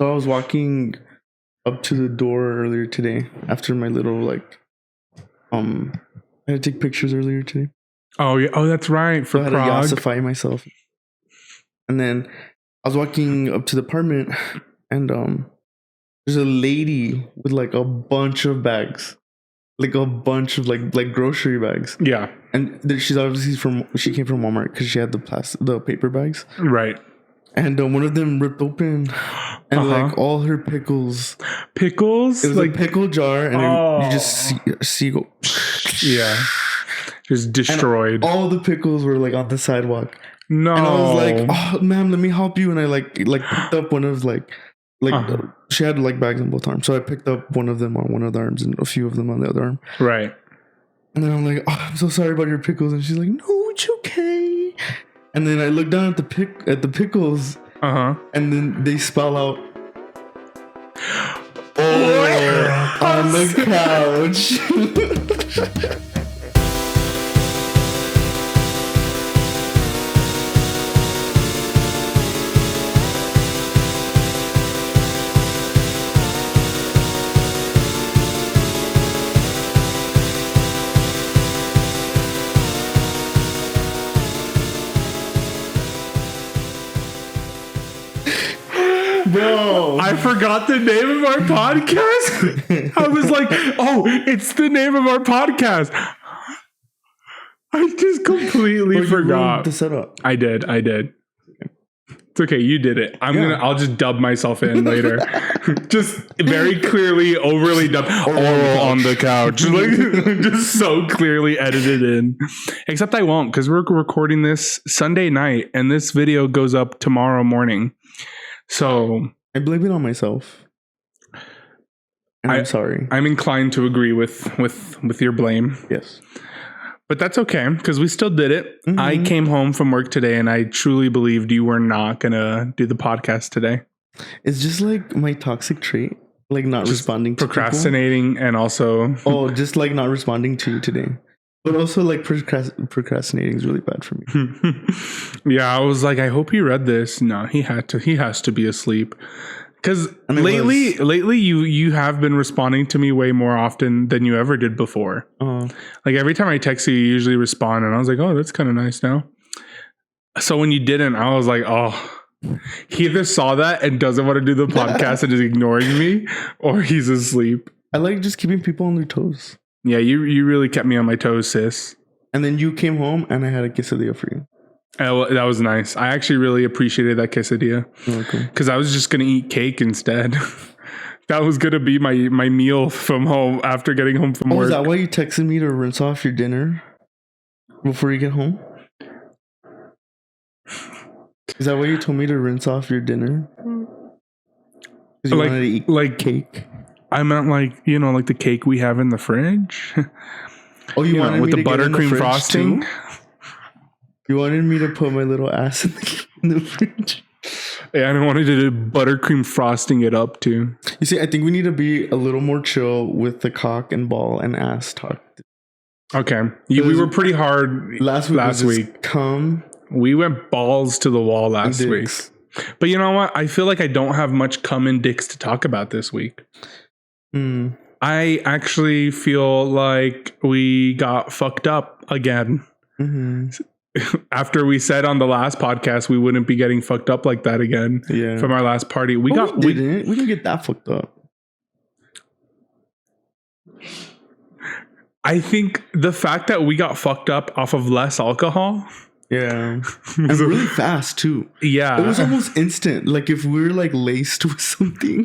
So I was walking up to the door earlier today after my little I had to take pictures earlier today. Oh yeah. Oh, that's right. For so I had Prague. to yassify myself. And then I was walking up to the apartment, and there's a lady with like a bunch of bags, like a bunch of like grocery bags. Yeah. And she's obviously she came from Walmart because she had the paper bags. Right. And one of them ripped open, and like all her pickles. Pickles? It was like a pickle jar, and you just see go. Yeah. Just destroyed. And all the pickles were like on the sidewalk. No. And I was like, "Oh, ma'am, let me help you." And I like picked up one of she had like bags on both arms, so I picked up one of them on one of the arms and a few of them on the other arm. Right. And then I'm like, "Oh, I'm so sorry about your pickles." And she's like, "No, it's okay." And then I look down at the pickles. And then they spell out on the couch. Bro, I forgot the name of our podcast. I was like, oh, it's the name of our podcast. I just completely forgot the setup. I did. It's okay, you did it. I'll just dub myself in later. Just very clearly overly dubbed oral on the couch. Like just so clearly edited in. Except I won't, because we're recording this Sunday night and this video goes up tomorrow morning. So I blame it on myself. And I'm sorry. I'm inclined to agree with your blame. Yes. But that's okay, because we still did it. Mm-hmm. I came home from work today and I truly believed you were not going to do the podcast today. It's just like my toxic trait, like not just responding to procrastinating people. And also... just like not responding to you today. But also like procrastinating is really bad for me. Yeah, I was like, I hope he read this. No, he has to be asleep. Because lately you have been responding to me way more often than you ever did before. Like every time I text you, you usually respond, and I was like, oh, that's kind of nice now. So when you didn't, I was like, oh, he either saw that and doesn't want to do the podcast and is ignoring me, or he's asleep. I like just keeping people on their toes. Yeah, you really kept me on my toes, sis. And then you came home and I had a quesadilla for you. That was nice. I actually really appreciated that quesadilla. Because I was just going to eat cake instead. That was going to be my meal from home after getting home from work. Is that why you texted me to rinse off your dinner before you get home? Is that why you told me to rinse off your dinner? Because you wanted to eat like cake? I meant like the cake we have in the fridge. Oh, you wanted with me the buttercream frosting? Too? You wanted me to put my little ass in the fridge? Yeah, I wanted to buttercream frosting it up too. You see, I think we need to be a little more chill with the cock and ball and ass talk. Okay. We were pretty hard last week. We went balls to the wall last week. But you know what? I feel like I don't have much cum and dicks to talk about this week. I actually feel like we got fucked up again. After we said on the last podcast we wouldn't be getting fucked up like that again from our last party. We didn't get that fucked up. I think the fact that we got fucked up off of less alcohol. Yeah. And really fast too. Yeah. It was almost instant. Like if we were like laced with something.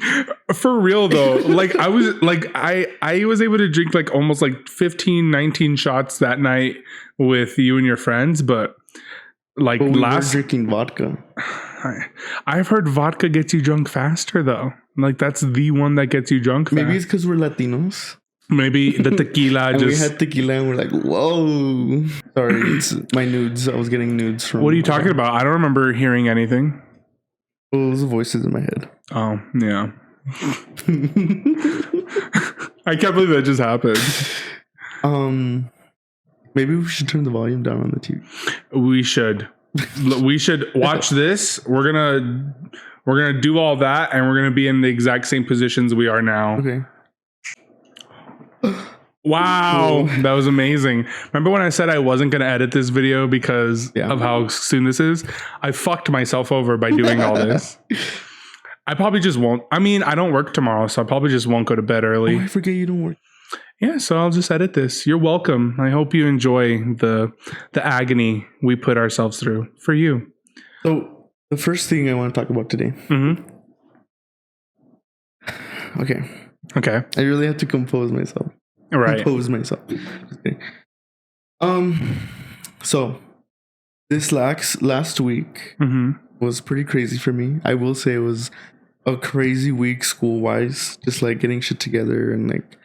For real though. Like I was able to drink like almost like 15, 19 shots that night with you and your friends, but like we were drinking vodka. I've heard vodka gets you drunk faster though. Like that's the one that gets you drunk fast. Maybe it's because we're Latinos. Maybe the tequila and we had tequila and we're like, whoa. Sorry, it's my nudes. I was getting nudes from... What are you talking about? I don't remember hearing anything. Well, those voices in my head. Oh, yeah. I can't believe that just happened. Maybe we should turn the volume down on the TV. We should watch this. We're We're going to do all that, and we're going to be in the exact same positions we are now. Okay. Wow, that was amazing. Remember when I said I wasn't going to edit this video because of how soon this is? I fucked myself over by doing all this. I probably just won't. I mean, I don't work tomorrow, so I probably just won't go to bed early. Oh, I forget you don't work. Yeah, so I'll just edit this. You're welcome. I hope you enjoy the agony we put ourselves through for you. So the first thing I want to talk about today. Mm-hmm. Okay. I really have to compose myself. Right. Compose myself. Okay. So this last week was pretty crazy for me. I will say it was a crazy week school-wise. Just like getting shit together and like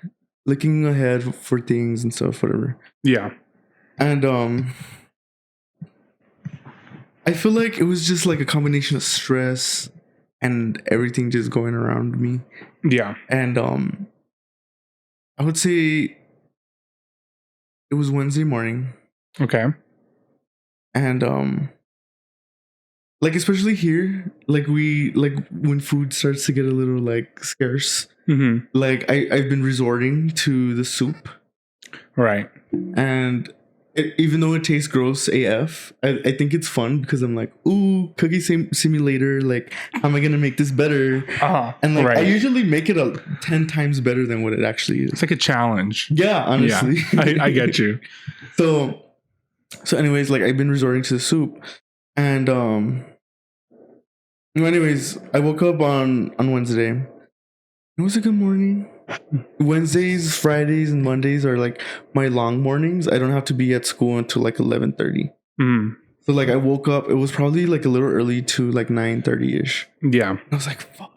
looking ahead for things and stuff, whatever. Yeah. And I feel like it was just like a combination of stress and everything just going around me. Yeah. And I would say it was Wednesday morning. Okay. And like especially here, like when food starts to get a little like scarce, like I've been resorting to the soup. Right. And even though it tastes gross AF, I think it's fun because I'm like, ooh, cookie simulator. Like, how am I going to make this better? And like, I usually make it 10 times better than what it actually is. It's like a challenge. Yeah, honestly. Yeah, I get you. So anyways, like I've been resorting to the soup. And anyways, I woke up on Wednesday. It was a good morning. Wednesdays, Fridays, and Mondays are like my long mornings. I don't have to be at school until like 11:30. So like I woke up. It was probably like a little early to like 9:30 ish. Yeah. I was like, fuck.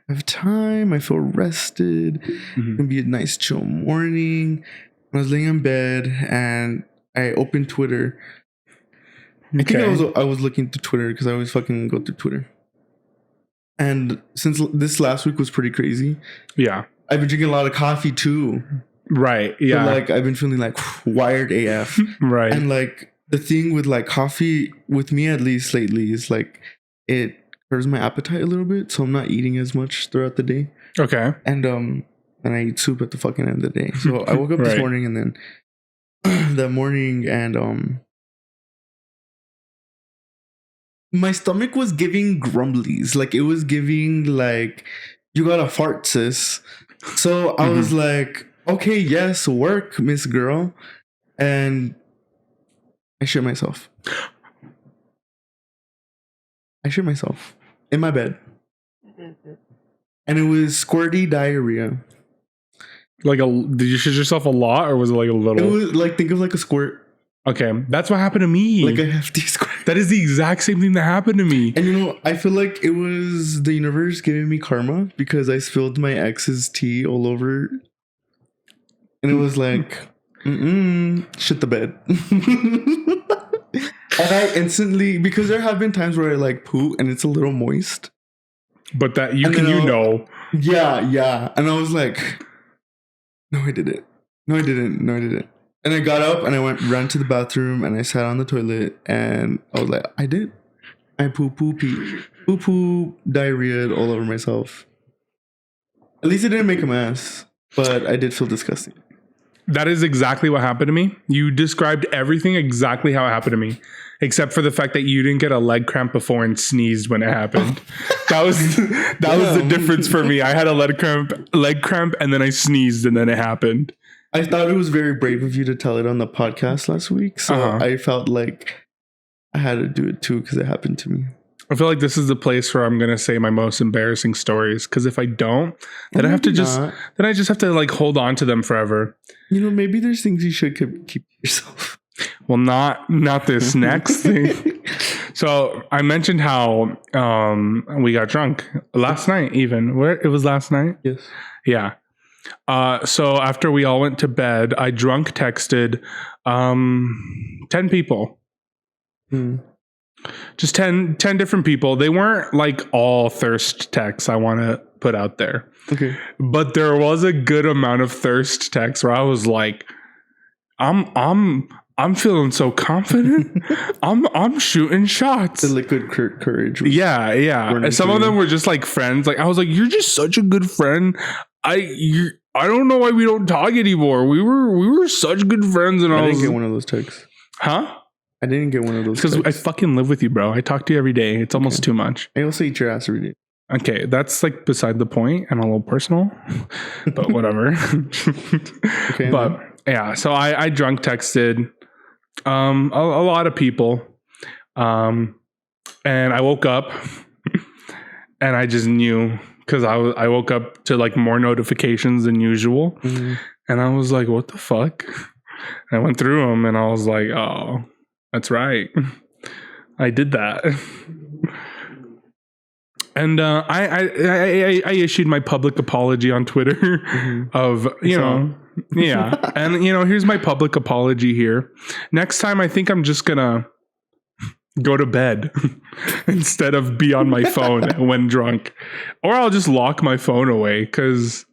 I have time. I feel rested. It's gonna be a nice chill morning. I was laying in bed and I opened Twitter. I think I was looking through Twitter because I always fucking go through Twitter. And since this last week was pretty crazy, I've been drinking a lot of coffee too. Right. Yeah. So like I've been feeling like wired AF. Right. And like the thing with like coffee, with me at least lately, is like it curbs my appetite a little bit, so I'm not eating as much throughout the day. Okay. And I eat soup at the fucking end of the day. So I woke up this morning, and then that morning, and my stomach was giving grumblies. Like it was giving like, you got a fart, sis. So I was like, okay, yes, work, Miss Girl. And I shit myself. In my bed. And it was squirty diarrhea. Like did you shit yourself a lot, or was it like a little? It was like, think of like a squirt. Okay, that's what happened to me. Like a hefty squirt. That is the exact same thing that happened to me. And you know, I feel like it was the universe giving me karma because I spilled my ex's tea all over. And it was like, shit the bed. And I instantly, because there have been times where I like poo and it's a little moist. But that know. Yeah. And I was like, no, I didn't. And I got up and I ran to the bathroom and I sat on the toilet and I was like, I did. I poo diarrhea all over myself. At least it didn't make a mess, but I did feel disgusting. That is exactly what happened to me. You described everything exactly how it happened to me, except for the fact that you didn't get a leg cramp before and sneezed when it happened. That was the difference for me. I had a leg cramp, and then I sneezed, and then it happened. I thought it was very brave of you to tell it on the podcast last week. So I felt like I had to do it too because it happened to me. I feel like this is the place where I'm going to say my most embarrassing stories. Because if I don't, then I just have to like hold on to them forever. You know, maybe there's things you should keep to yourself. Well, not this next thing. So I mentioned how we got drunk last night even. It was last night? Yes. Yeah. So after we all went to bed, I drunk texted 10 people. Just 10 different people. They weren't like all thirst texts I want to put out there. Okay. But there was a good amount of thirst texts where I was like, I'm I'm feeling so confident. I'm shooting shots. The liquid courage. Yeah. Some of them were just like friends. Like I was like, you're just such a good friend. I don't know why we don't talk anymore. We were such good friends, and I didn't get one of those texts. Huh? I didn't get one of those because I fucking live with you, bro. I talk to you every day. It's almost too much. I also eat your ass every day. Okay, that's like beside the point and a little personal, but whatever. Okay, but yeah, so I drunk texted a lot of people, and I woke up and I just knew because I woke up to like more notifications than usual, and I was like, what the fuck? And I went through them and I was like, oh, that's right, I did that. And I issued my public apology on Twitter of, yeah. And, here's my public apology here. Next time, I think I'm just going to go to bed instead of be on my phone when drunk. Or I'll just lock my phone away because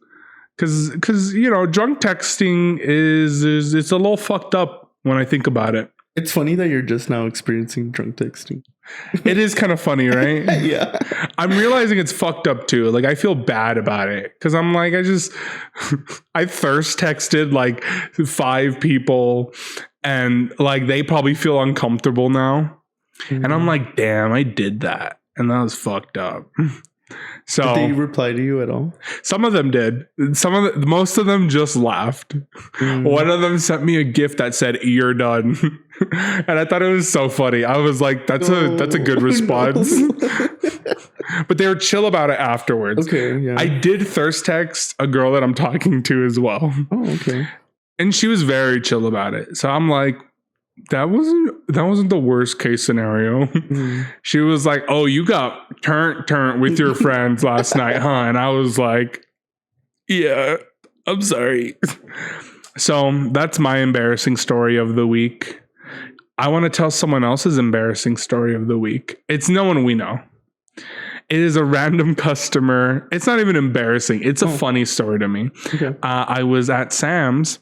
drunk texting it's a little fucked up when I think about it. It's funny that you're just now experiencing drunk texting. It is kind of funny, right? Yeah. I'm realizing it's fucked up too. Like I feel bad about it because I'm like, I thirst texted like 5 people and like they probably feel uncomfortable now. And I'm like, damn, I did that. And that was fucked up. So did they reply to you at all? Some of them did. Most of them just laughed. One of them sent me a gift that said "You're done," and I thought it was so funny. I was like, "That's a good response." But they were chill about it afterwards. Okay, yeah. I did thirst text a girl that I'm talking to as well. Oh, okay. And she was very chill about it. So I'm like, that wasn't the worst case scenario. She was like, oh, you got turned with your friends last night, huh? And I was like, yeah, I'm sorry. So that's my embarrassing story of the week. I want to tell someone else's embarrassing story of the week. It's no one we know. It is a random customer. It's not even embarrassing. It's a funny story to me. Okay. I was at Sam's.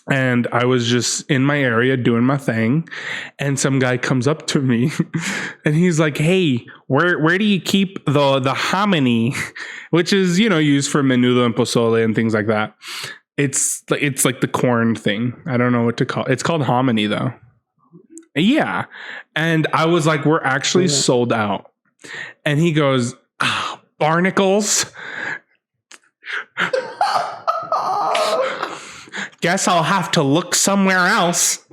And I was just in my area doing my thing. And some guy comes up to me and he's like, hey, where do you keep the hominy? Which is, used for menudo and pozole and things like that. It's like the corn thing. I don't know what to call it. It's called hominy though. Yeah. And I was like, we're actually sold out. And he goes, barnacles. Guess I'll have to look somewhere else.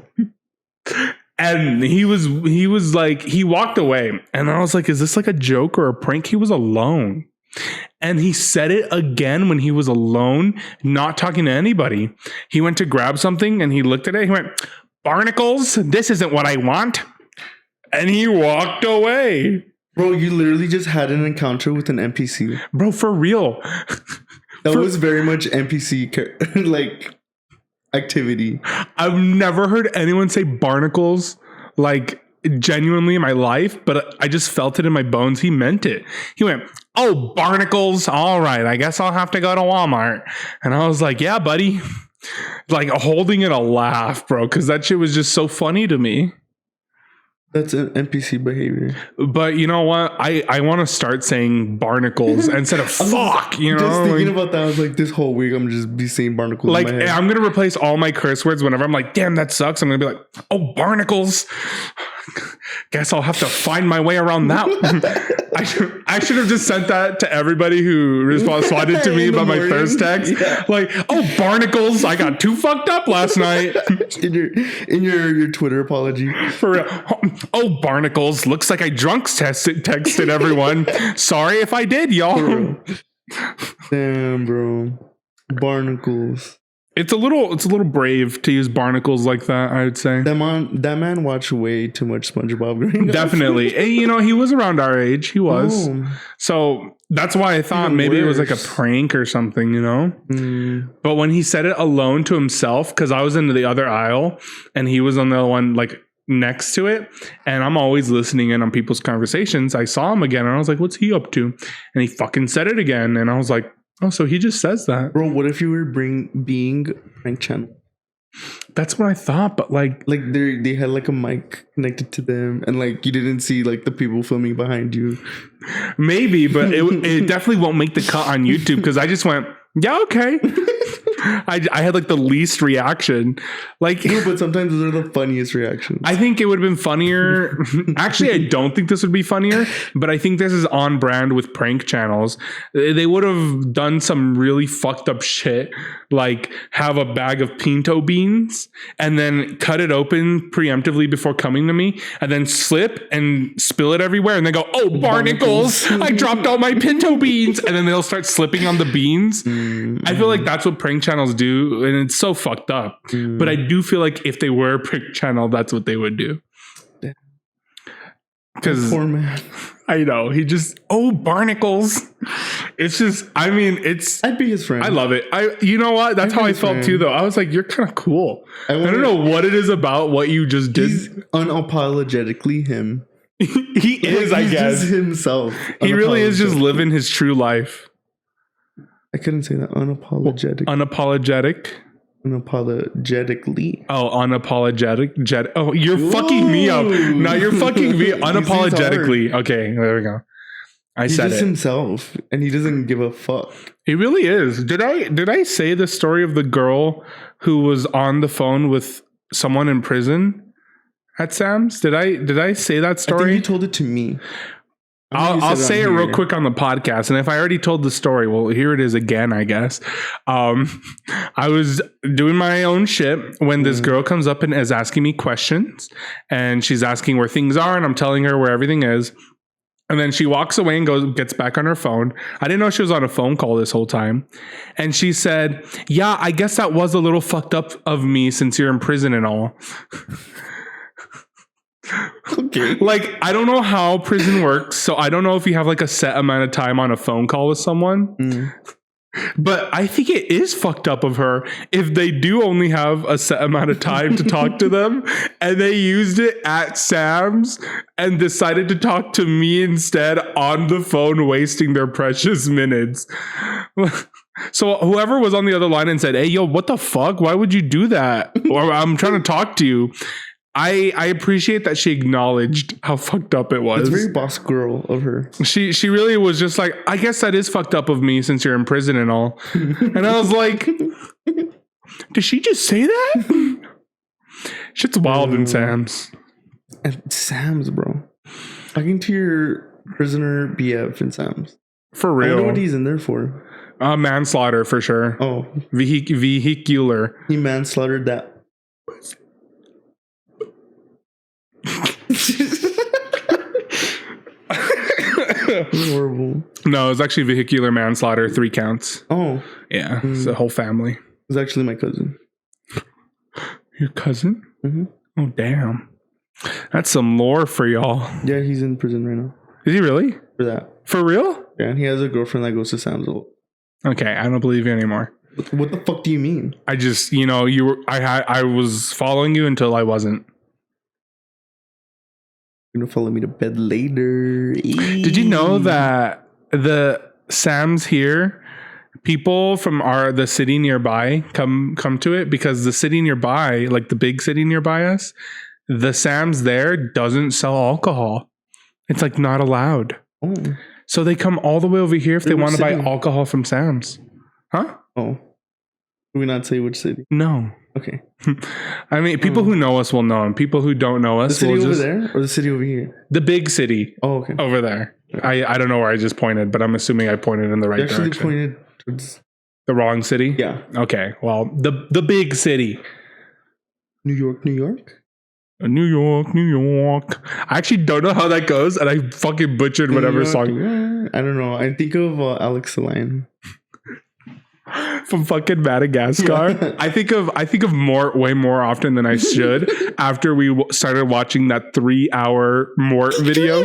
And he was like, he walked away. And I was like, is this like a joke or a prank? He was alone. And he said it again when he was alone, not talking to anybody. He went to grab something and he looked at it. He went, barnacles, this isn't what I want. And he walked away. Bro, you literally just had an encounter with an NPC. Bro, for real. That was very much NPC like activity. I've never heard anyone say barnacles like genuinely in my life, but I just felt it in my bones. He meant it. He went, oh, barnacles. All right. I guess I'll have to go to Walmart. And I was like, yeah, buddy. Like holding in a laugh, bro, because that shit was just so funny to me. That's an NPC behavior. But you know what? I want to start saying barnacles instead of fuck, Just thinking about that, I was like, this whole week, I'm just be saying barnacles. Like, I'm going to replace all my curse words whenever I'm like, damn, that sucks. I'm going to be like, oh, barnacles. Guess I'll have to find my way around that. I should have just sent that to everybody who responded to me about my thirst text. Yeah. Like, oh, barnacles. I got too fucked up last night. in your Twitter apology. For real. Oh, barnacles. Looks like I drunk texted everyone. Sorry if I did, y'all. Damn, bro. Barnacles. It's a little brave to use barnacles like that, I would say. That man watched way too much SpongeBob growing up. Definitely. And, he was around our age. He was. Oh. So that's why I thought maybe it was like a prank or something, But when he said it alone to himself, because I was in the other aisle and he was on the one like next to it, and I'm always listening in on people's conversations, I saw him again and I was like, what's he up to? And he fucking said it again. And I was like, oh, so he just says that. Bro, what if you were being prank channel? That's what I thought, but like they had like a mic connected to them, and like you didn't see like the people filming behind you. Maybe, but it definitely won't make the cut on YouTube because I just went, yeah, okay. I had like the least reaction. Like, no, but sometimes those are the funniest reactions. I think it would have been funnier. Actually, I don't think this would be funnier, but I think this is on brand with prank channels. They would have done some really fucked up shit, like have a bag of pinto beans and then cut it open preemptively before coming to me, and then slip and spill it everywhere, and then go, "Oh, barnacles! I dropped all my pinto beans," and then they'll start slipping on the beans. I feel like that's what prank channels do, and it's so fucked up. But I do feel like if they were a prank channel, that's what they would do. Because poor man, I know he just barnacles. It's just, I mean, I'd be his friend. I love it. You know what? That's how I felt too, though. I was like, you're kind of cool. I don't know what it is about what you just did. He's unapologetically him. He is, I guess, just himself. He really is just living his true life. I couldn't say that. Unapologetic. Unapologetically. Oh, unapologetic. Oh, you're fucking me up. Now you're fucking me unapologetically. Okay, there we go. He's said just himself, and he doesn't give a fuck. He really is. Did I say the story of the girl who was on the phone with someone in prison at Sam's? Did I say that story? I think you told it to me. I'll say it real quick on the podcast. And if I already told the story, well, here it is again, I guess. I was doing my own shit when this girl comes up and is asking me questions, and she's asking where things are, and I'm telling her where everything is. And then she walks away and gets back on her phone. I didn't know she was on a phone call this whole time. And she said, "Yeah, I guess that was a little fucked up of me since you're in prison and all." Okay. Like, I don't know how prison works, so I don't know if you have like a set amount of time on a phone call with someone. But I think it is fucked up of her if they do only have a set amount of time to talk to them, and they used it at Sam's and decided to talk to me instead on the phone, wasting their precious minutes. So whoever was on the other line and said, "Hey, yo, what the fuck? Why would you do that?" Or, "I'm trying to talk to you." I appreciate that she acknowledged how fucked up it was. It's very boss girl of her. She really was just like, "I guess that is fucked up of me since you're in prison and all." And I was like, did she just say that? Shit's wild in Sam's. At Sam's, bro. Talking to your prisoner BF in Sam's. For real. I know what he's in there for. Manslaughter for sure. Oh. Vehicular. He manslaughtered that. Horrible. No, it was actually vehicular manslaughter, 3 counts. Oh. Yeah, it's a whole family. It was actually my cousin. Your cousin? Mm-hmm. Oh, damn. That's some lore for y'all. Yeah, he's in prison right now. Is he really? For that. For real? Yeah, and he has a girlfriend that goes to Sam's. Okay, I don't believe you anymore. What the fuck do you mean? I just, I was following you until I wasn't. You're gonna follow me to bed later. Did you know that the Sam's here, people from the city nearby come to it because the city nearby, like the big city nearby us, the Sam's there doesn't sell alcohol. It's like not allowed. Oh. So they come all the way over here if they want to buy alcohol from Sam's. Huh? Oh. Can we not say which city? No. Okay. I mean, people who know us will know, and people who don't know us the city over there or the city over here? The big city. Oh, okay. Over there. I don't know where I just pointed, but I'm assuming I pointed in the right direction. Actually pointed towards the wrong city? Yeah. Okay. Well, the big city. New York. New York. I actually don't know how that goes, and I fucking butchered whatever song. I don't know. I think of Alex the Lion. From fucking Madagascar. Yeah. I think of way more often than I should after we started watching that 3-hour Mort video.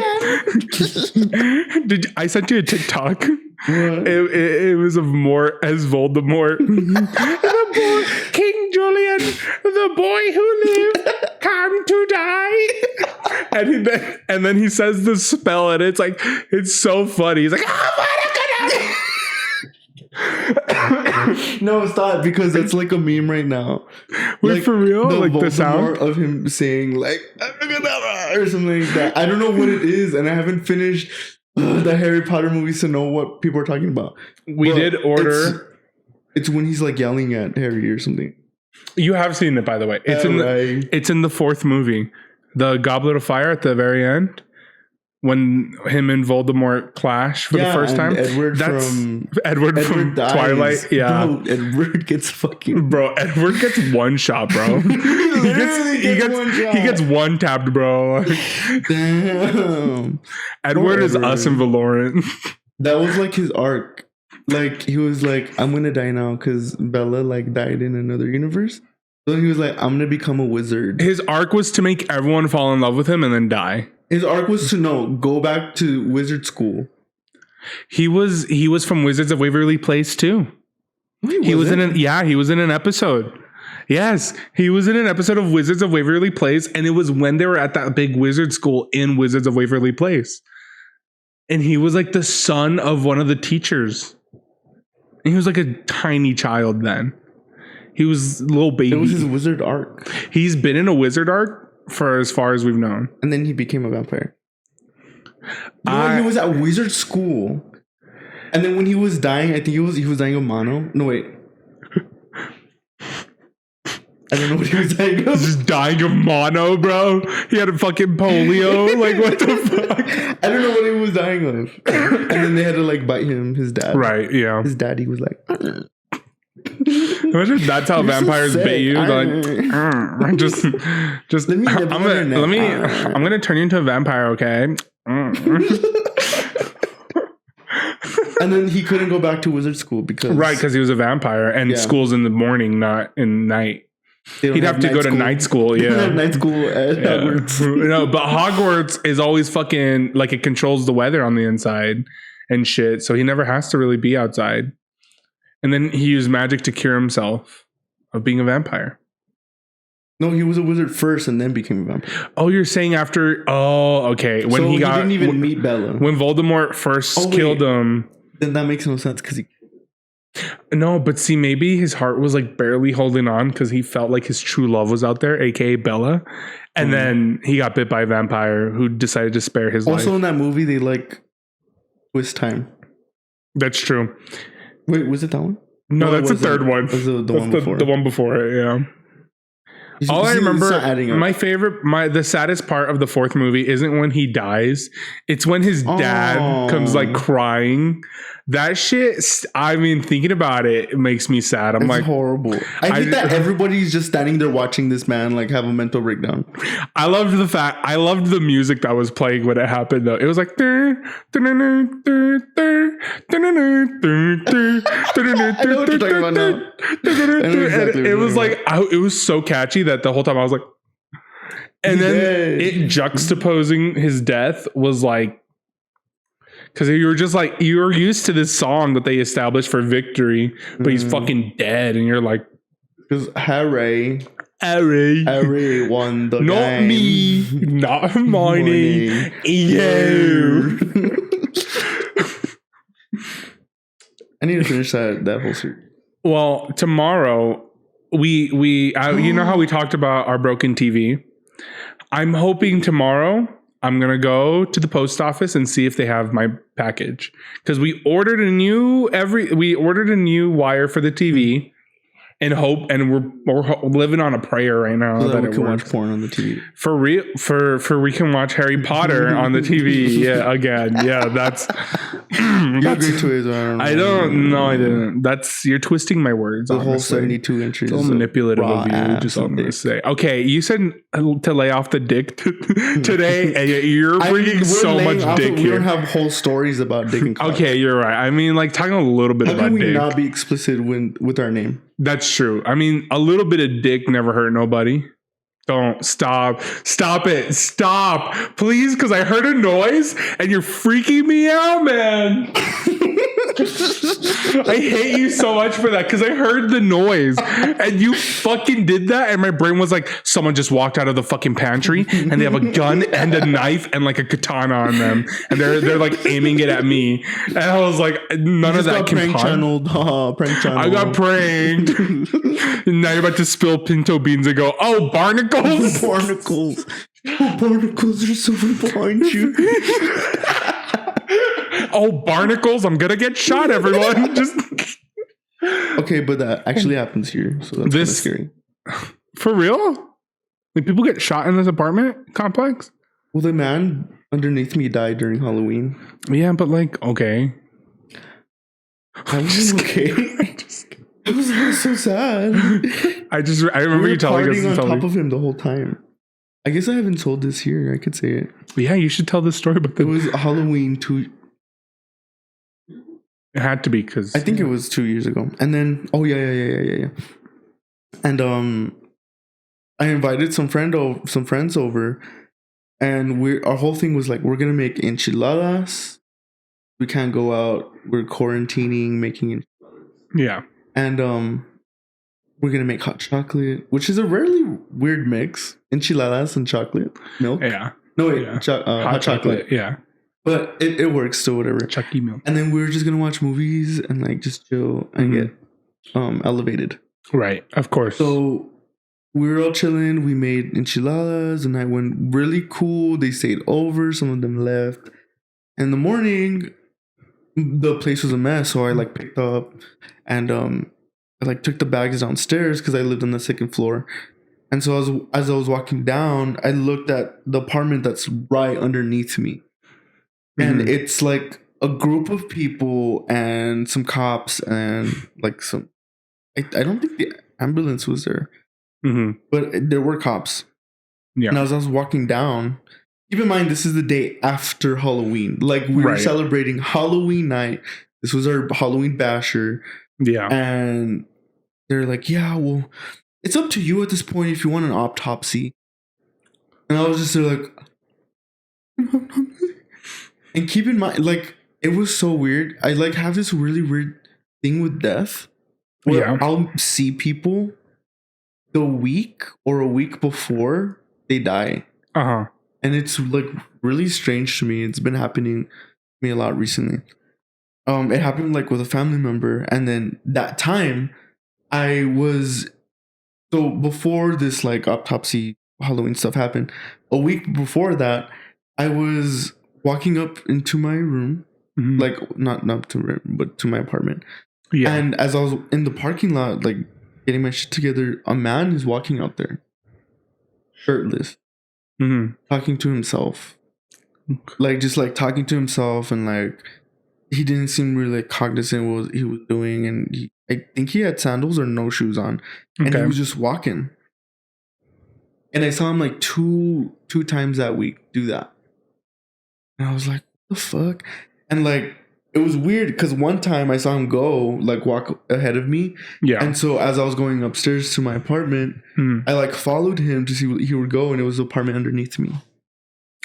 I sent you a TikTok. It was of Mort as Voldemort. The boy, King Julian, the boy who lived, come to die. And then he says the spell, and it's so funny. He's like, no, stop, because it's like a meme right now. Wait, like, for real? Like the sound of him saying like or something like that. I don't know what it is, and I haven't finished the Harry Potter movies to know what people are talking about. We did order. It's when he's like yelling at Harry or something. You have seen it, by the way. It's in the fourth movie, the Goblet of Fire at the very end. When him and Voldemort clash for the first time. Edward from Twilight. Yeah. Bro, Edward gets one shot, bro. he gets one tapped, bro. Damn. Edward is us and Valorant. That was like his arc. Like he was like, I'm gonna die now because Bella like died in another universe. So he was like, I'm gonna become a wizard. His arc was to make everyone fall in love with him and then die. His arc was to go back to wizard school. He was from Wizards of Waverly Place too. He was in an episode. Yes, he was in an episode of Wizards of Waverly Place, and it was when they were at that big wizard school in Wizards of Waverly Place. And he was like the son of one of the teachers. And he was like a tiny child then. He was a little baby. It was his wizard arc. He's been in a wizard arc for as far as we've known. And then he became a vampire. He was at wizard school. And then when he was dying, I think he was dying of mono. No, wait. I don't know what he was dying of. Just dying of mono, bro. He had a fucking polio. Like, what the fuck? I don't know what he was dying of. And then they had to like bite him, his dad. Right, yeah. His daddy was like... Imagine that's how vampires bait you. Like, just let me. I'm gonna turn you into a vampire, okay? And then he couldn't go back to wizard school because he was a vampire, and school's in the morning, not in night. He'd have to go to night school. Yeah, night school at Hogwarts. No, but Hogwarts is always fucking like it controls the weather on the inside and shit, so he never has to really be outside. And then he used magic to cure himself of being a vampire. No, he was a wizard first and then became a vampire. Oh, you're saying after... Oh, okay. When he didn't even meet Bella. When Voldemort first killed him... Then that makes no sense because he... No, but see, maybe his heart was like barely holding on because he felt like his true love was out there, aka Bella. And then he got bit by a vampire who decided to spare his life. Also in that movie, they like twist time. That's true. Wait, was it that one? No, that's the third one. Was the one before? The one before it, yeah. All I remember, the saddest part of the fourth movie isn't when he dies. It's when his dad comes like crying. That shit, I mean, thinking about it, it makes me sad. I'm like, horrible. I think that everybody's just standing there watching this man like have a mental breakdown. I loved the music that was playing when it happened though. It was like, I know what you're talking about now. It was like, it was so catchy that the whole time I was like, and then it juxtaposing his death was like, because you were just like, you're used to this song that they established for victory, but he's fucking dead. And you're like, because Harry won the not game. Me, not Hermione. You. I need to finish that whole series. Well, tomorrow, you know how we talked about our broken TV? I'm hoping tomorrow I'm going to go to the post office and see if they have my package. Because we ordered a new wire for the TV and hope, and we're living on a prayer right now so that we can watch porn on the TV. For real, for we can watch Harry Potter on the TV. Yeah, again. Yeah, that's you agreed to it. I don't know. I didn't. You're twisting my words. The whole 72 inches. So manipulative of you. Just all I'm gonna say. Okay, you said to lay off the dick today, and you're bringing so much dick here. We don't have whole stories about dick and cock. Okay, you're right. I mean, like talking a little bit about dick. How can we not be explicit with our name? That's true. I mean, a little bit of dick never hurt nobody. Don't stop please, because I heard a noise and you're freaking me out, man. I hate you so much for that, because I heard the noise and you fucking did that, and my brain was like, someone just walked out of the fucking pantry and they have a gun and a knife and like a katana on them, and they're like aiming it at me, and I was like, none of that can prank channel. I got pranked. Now you're about to spill pinto beans and go, oh, barnacles. Barnacles are so behind you. Oh, barnacles, I'm gonna get shot, everyone. Just okay, but that actually happens here, so that's kind of scary. For real? Like, people get shot in this apartment complex? Well, the man underneath me died during Halloween. Yeah, but like, okay. I was okay. It was so sad. I remember you telling us on top of him the whole time. I guess I haven't told this here. I could say it. Yeah, you should tell this story. But it was Halloween 2. It had to be, because I think it was 2 years ago. And then, oh yeah. And I invited some friends over, and our whole thing was like, we're gonna make enchiladas. We can't go out. We're quarantining, making enchiladas. Yeah. And we're gonna make hot chocolate, which is a really weird mix. Enchiladas and chocolate milk. Yeah. No wait, yeah. Hot chocolate. Yeah. But it works, so whatever. Chucky milk. And then we were just gonna watch movies and like just chill and get elevated. Right, of course. So we were all chilling. We made enchiladas, and I went really cool. They stayed over. Some of them left. In the morning, the place was a mess, so I like picked up and I like took the bags downstairs because I lived on the second floor. And so as I was walking down, I looked at the apartment that's right underneath me. And it's like a group of people and some cops and like some... I don't think the ambulance was there. But there were cops. Yeah. And as I was walking down... Keep in mind, this is the day after Halloween. Like, we were celebrating Halloween night. This was our Halloween basher. Yeah. And they're like, yeah, well, it's up to you at this point if you want an autopsy. And I was just like... And keep in mind, like, it was so weird. I like have this really weird thing with death where I'll see people the week or a week before they die. And it's like really strange to me. It's been happening to me a lot recently. It happened like with a family member, and then that time so before this like autopsy Halloween stuff happened, a week before that, I was walking up into my room, like not to room, but to my apartment. Yeah. And as I was in the parking lot, like getting my shit together, a man is walking out there, shirtless, talking to himself, like just like talking to himself, and like he didn't seem really like cognizant of what he was doing, and I think he had sandals or no shoes on, and he was just walking. And I saw him like two times that week do that. And I was like, what the fuck? And like, it was weird because one time I saw him walk ahead of me. Yeah. And so as I was going upstairs to my apartment, I like followed him to see where he would go. And it was the apartment underneath me.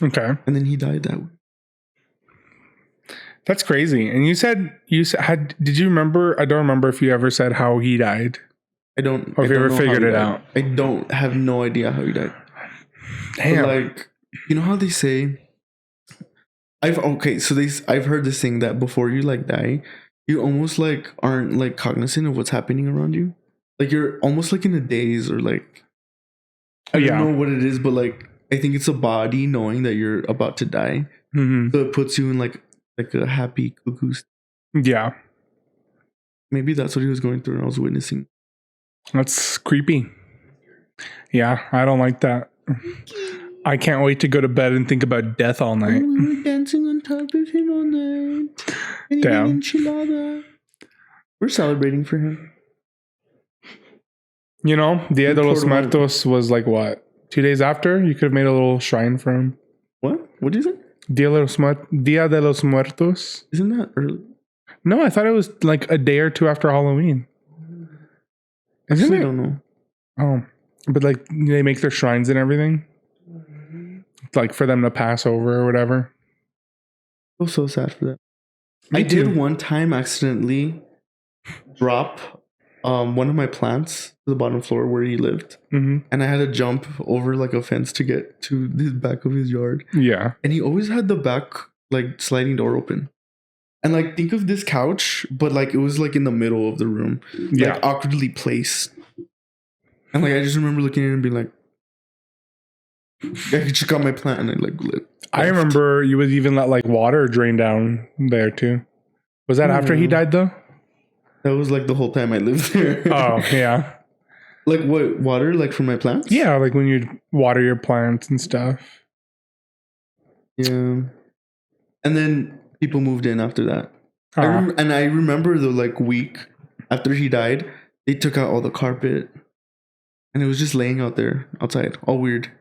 Okay. And then he died that way. That's crazy. And did you remember? I don't remember if you ever said how he died. I don't. Or if you ever figured it out. I don't have no idea how he died. Damn. But like, you know how they say, I've heard this thing that before you like die, you almost like aren't like cognizant of what's happening around you. Like you're almost like in a daze or like, I don't know what it is, but like, I think it's a body knowing that you're about to die. So it puts you in like a happy cuckoo. Yeah. Maybe that's what he was going through and I was witnessing. That's creepy. Yeah, I don't like that. I can't wait to go to bed and think about death all night. Oh, we were dancing on top of him all night. And damn. Enchilada. We're celebrating for him. You know, Dia de los Muertos was like what? 2 days after? You could have made a little shrine for him. What? What did you say? Dia de los Muertos. Isn't that early? No, I thought it was like a day or two after Halloween. I don't know. Oh. But like they make their shrines and everything, like for them to pass over or whatever. I was so sad for that. Me too. Did one time accidentally drop one of my plants to the bottom floor where he lived, and I had to jump over like a fence to get to the back of his yard. Yeah, and he always had the back like sliding door open, and like think of this couch, but like it was like in the middle of the room, like awkwardly placed. And like I just remember looking at it and being like, I could check out my plant, and I like lit. I remember you would even let like water drain down there too. Was that after he died though? That was like the whole time I lived there. Oh yeah. Like what, water like for my plants? Yeah, like when you water your plants and stuff. Yeah. And then people moved in after that. And I remember the like week after he died, they took out all the carpet. And it was just laying out there outside, all weird.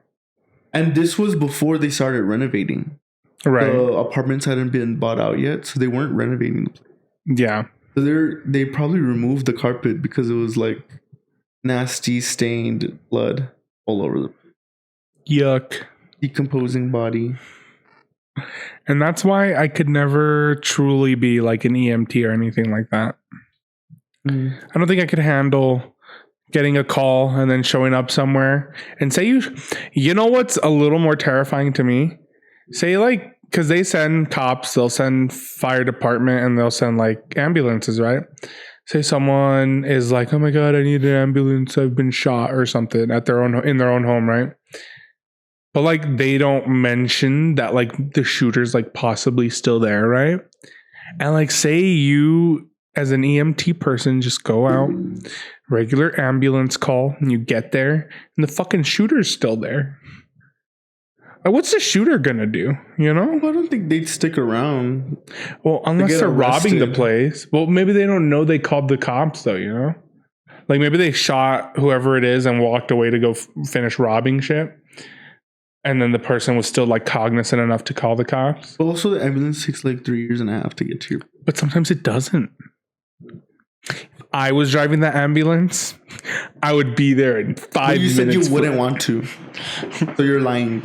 And this was before they started renovating. Right. The apartments hadn't been bought out yet, so they weren't renovating the place. Yeah. So they probably removed the carpet because it was like nasty stained blood all over the yuck. Decomposing body. And that's why I could never truly be like an EMT or anything like that. I don't think I could handle getting a call and then showing up somewhere and say you know what's a little more terrifying to me? Say like, because they send cops, they'll send fire department, and they'll send like ambulances, right? Say someone is like, oh my God, I need an ambulance, I've been shot or something in their own home, right? But like they don't mention that like the shooter's like possibly still there, right? And like say you as an EMT person just go out, regular ambulance call, and you get there and the fucking shooter's still there. What's the shooter gonna do? You know? Well, I don't think they'd stick around. Well, unless they're robbing the place. Well, maybe they don't know they called the cops though, you know? Like maybe they shot whoever it is and walked away to go finish robbing shit. And then the person was still like cognizant enough to call the cops. But also the ambulance takes like 3.5 years to get to you. But sometimes it doesn't. If I was driving that ambulance, I would be there in 5 minutes. You said you wouldn't want to. So you're lying.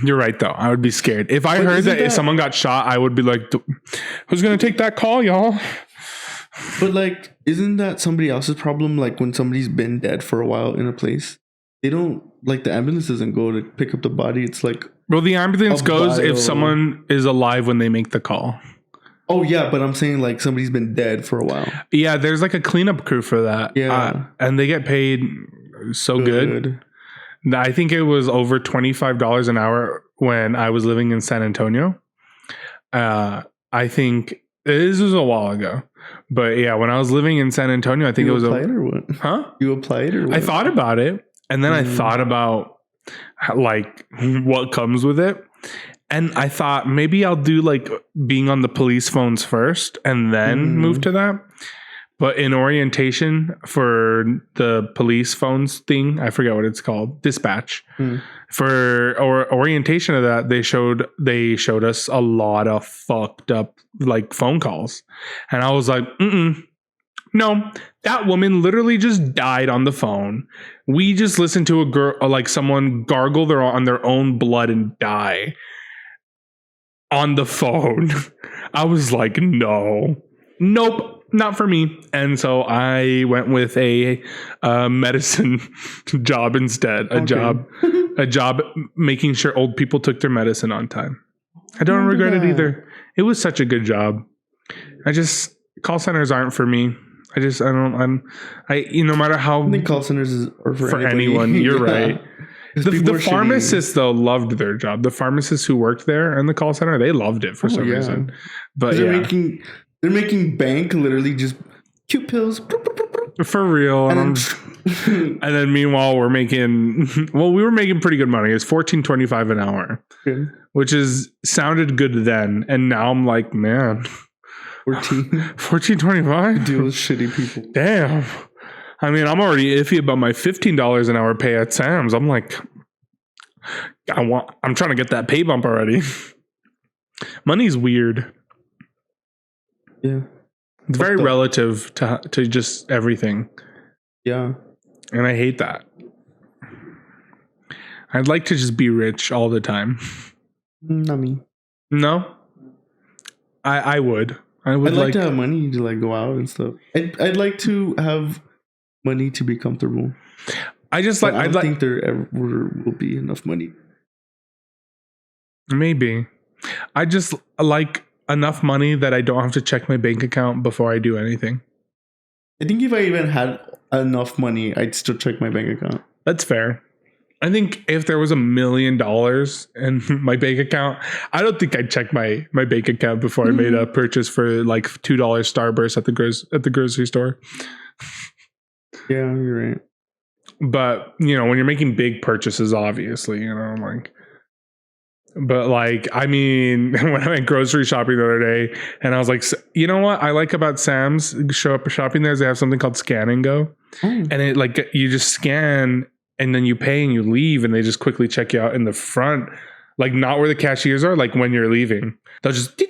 You're right though. I would be scared. If I heard that if someone got shot, I would be like, who's going to take that call, y'all? But like, isn't that somebody else's problem? Like when somebody's been dead for a while in a place, they don't, like the ambulance doesn't go to pick up the body. It's like, well, the ambulance goes if someone is alive when they make the call. Oh yeah, but I'm saying like somebody's been dead for a while. Yeah, there's like a cleanup crew for that. Yeah, and they get paid so good. I think it was over $25 an hour when I was living in San Antonio. I think this was a while ago, but yeah, when I was living in San Antonio, I think it was applied or what? Huh? You applied or what? I thought about it, and then I thought about like what comes with it. And I thought maybe I'll do like being on the police phones first and then move to that. But in orientation for the police phones thing, I forget what it's called, dispatch. For orientation of that, they showed us a lot of fucked up like phone calls. And I was like, no, that woman literally just died on the phone. We just listened to a girl, like someone gargle on their own blood and die on the phone. I was like, nope, not for me. And so I went with a medicine job instead. A job making sure old people took their medicine on time. I don't regret it either. It was such a good job. Call centers aren't for me. No matter how. I think call centers are for anyone. You're right. The pharmacists though loved their job. The pharmacists who worked there in the call center, they loved it for some reason. But they're making bank literally just cute pills for real. And then meanwhile we were making pretty good money. It's $14.25 an hour, which sounded good then. And now I'm like, man, $14.25 deal with shitty people. Damn. I mean, I'm already iffy about my $15 an hour pay at Sam's. I'm like, I'm trying to get that pay bump already. Money's weird. Yeah. It's very relative to just everything. Yeah. And I hate that. I'd like to just be rich all the time. Not me. No? I would. I'd like to have money to like go out and stuff. I'd like to have money to be comfortable. I don't think there ever will be enough money. Maybe. I just like enough money that I don't have to check my bank account before I do anything. I think if I even had enough money, I'd still check my bank account. That's fair. I think if there was $1 million in my bank account, I don't think I'd check my bank account before I made a purchase for like $2 Starburst at the grocery store. Yeah, you're right. But, you know, when you're making big purchases, obviously, you know, like, but like, I mean, when I went grocery shopping the other day and I was like, you know what I like about Sam's show up shopping there is they have something called Scan and Go. And it like, you just scan and then you pay and you leave and they just quickly check you out in the front. Like not where the cashiers are, like when you're leaving. They'll just,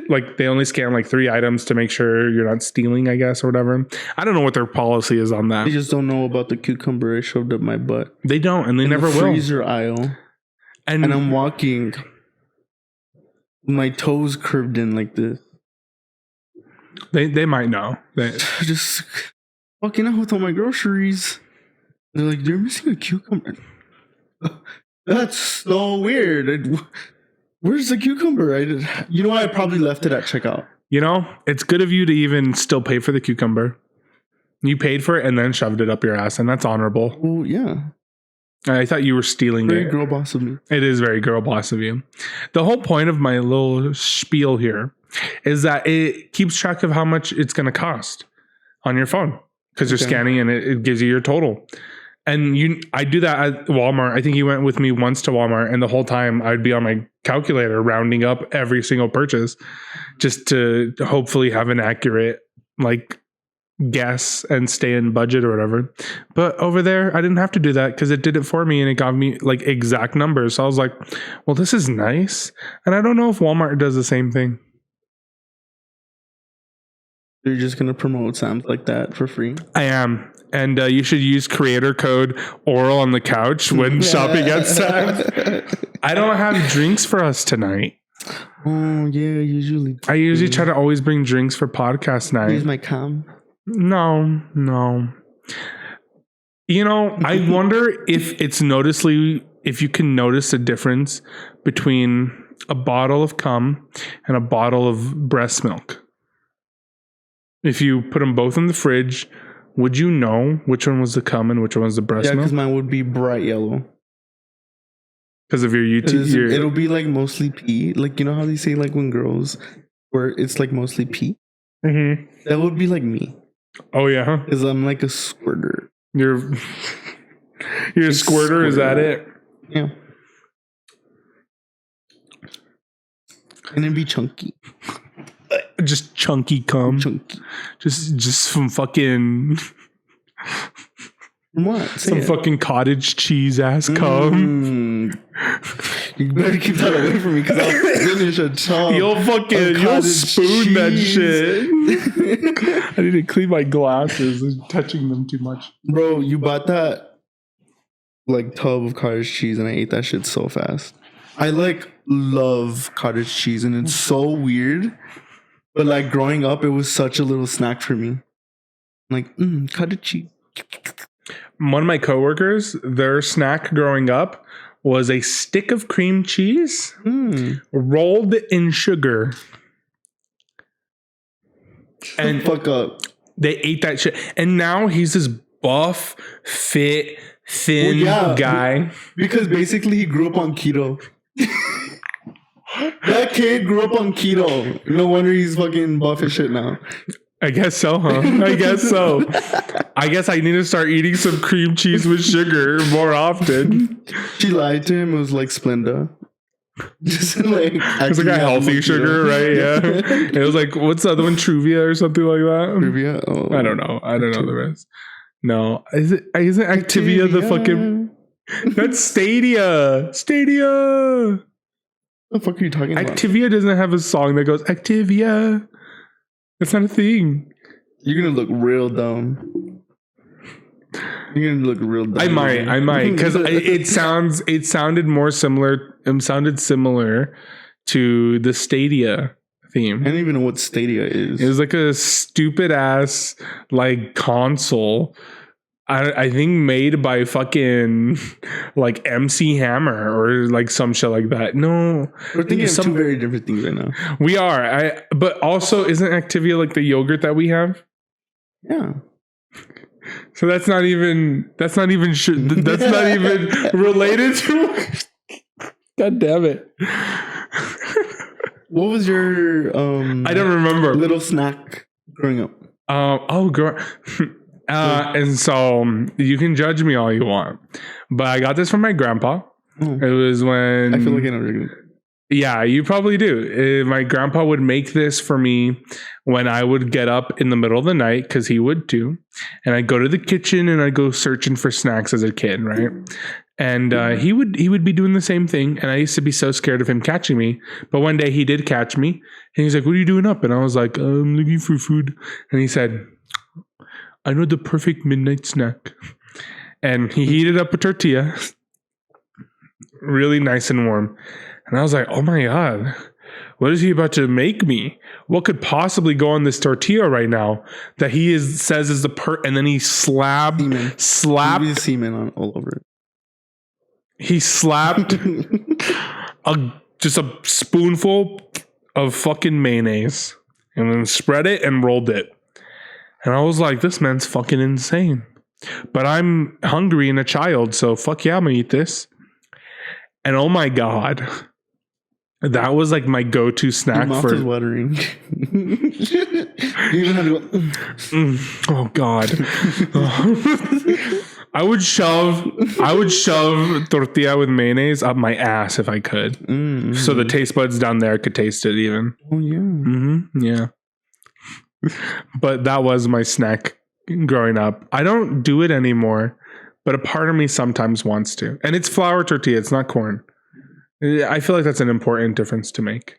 like they only scan like 3 items to make sure you're not stealing, I guess, or whatever. I don't know what their policy is on that. They just don't know about the cucumber I shoved up my butt. They don't, and they never will. Freezer aisle. And I'm walking, my toes curved in like this. They might know. Just walking out with all my groceries. They're like, you're missing a cucumber. That's so weird. Where's the cucumber? You know, I probably left it at checkout. You know, it's good of you to even still pay for the cucumber. You paid for it and then shoved it up your ass, and that's honorable. Well, yeah. I thought you were stealing very girl boss of me. It is very girl boss of you. The whole point of my little spiel here is that it keeps track of how much it's going to cost on your phone because you're scanning and it gives you your total. And I do that at Walmart. I think you went with me once to Walmart, and the whole time I'd be on my calculator rounding up every single purchase just to hopefully have an accurate like guess and stay in budget or whatever. But over there, I didn't have to do that because it did it for me and it got me like exact numbers. So I was like, well, this is nice. And I don't know if Walmart does the same thing. You're just going to promote Sam's like that for free? I am. And you should use creator code Oral on the couch when shopping at Sam's. I don't have drinks for us tonight. Oh, yeah, I usually try to always bring drinks for podcast night. Use my cam. No. You know, I wonder if if you can notice a difference between a bottle of cum and a bottle of breast milk. If you put them both in the fridge, would you know which one was the cum and which one was the breast milk? Yeah, because mine would be bright yellow. Because of your YouTube? It'll be like mostly pee. Like, you know how they say like when girls, where it's like mostly pee? Mm-hmm. That would be like me. Oh, yeah? Because I'm like a squirter. You're a squirter? Is that it? Yeah. And it'd be chunky. Just chunky cum. Chunky. Just from fucking... What? Some fucking cottage cheese ass cum. You better keep that away from me because I'll finish a tub. You'll spoon cheese. That shit. I need to clean my glasses. I'm touching them too much. Bro, you bought that like tub of cottage cheese and I ate that shit so fast. I like love cottage cheese and it's so weird. But like growing up, it was such a little snack for me. Like, cottage cheese. One of my coworkers, their snack growing up was a stick of cream cheese rolled in sugar. And fuck up. They ate that shit. And now he's this buff, fit, thin guy. Because basically he grew up on keto. That kid grew up on keto. No wonder he's fucking buff as shit now. I guess so, huh? I guess so. I guess I need to start eating some cream cheese with sugar more often. She lied to him. It was like Splenda. Just like it's like a healthy sugar, right? Yeah. It was like, what's the other one? Truvia or something like that? Truvia? Oh, I don't know. I don't know the rest. No. Isn't Activia the fucking... That's Stadia. Stadia. What the fuck are you talking about? Activia doesn't have a song that goes, Activia. That's not a thing. You're going to look real dumb. You're gonna look real dumb. I might, because it sounded similar to the Stadia theme. I don't even know what Stadia is. It was like a stupid ass like console. I think made by fucking like MC Hammer or like some shit like that. No, we're thinking of two very different things right now. We are. But also, isn't Activia like the yogurt that we have? Yeah. So that's not even related to. God damn it! What was your I don't remember little snack growing up? And so you can judge me all you want, but I got this from my grandpa. Oh. It was when I feel like I know. Yeah, you probably do. My grandpa would make this for me when I would get up in the middle of the night, because he would too. And I'd go to the kitchen and I'd go searching for snacks as a kid, right? And he would be doing the same thing. And I used to be so scared of him catching me. But one day he did catch me. And he's like, "What are you doing up?" And I was like, "I'm looking for food." And he said, "I know the perfect midnight snack." And he heated up a tortilla, really nice and warm. And I was like, "Oh my God, what is he about to make me? What could possibly go on this tortilla right now that he says is the and then he slapped semen on all over it. He slapped just a spoonful of fucking mayonnaise and then spread it and rolled it. And I was like, this man's fucking insane. But I'm hungry and a child, so fuck yeah, I'm gonna eat this. And oh my God, that was like my go-to snack. Your mouth is watering. You even have to go. Oh God. I would shove tortilla with mayonnaise up my ass if I could. Mm-hmm. So the taste buds down there could taste it even. Oh yeah. Mm-hmm. Yeah. But that was my snack growing up. I don't do it anymore, but a part of me sometimes wants to. And it's flour tortilla. It's not corn. I feel like that's an important difference to make.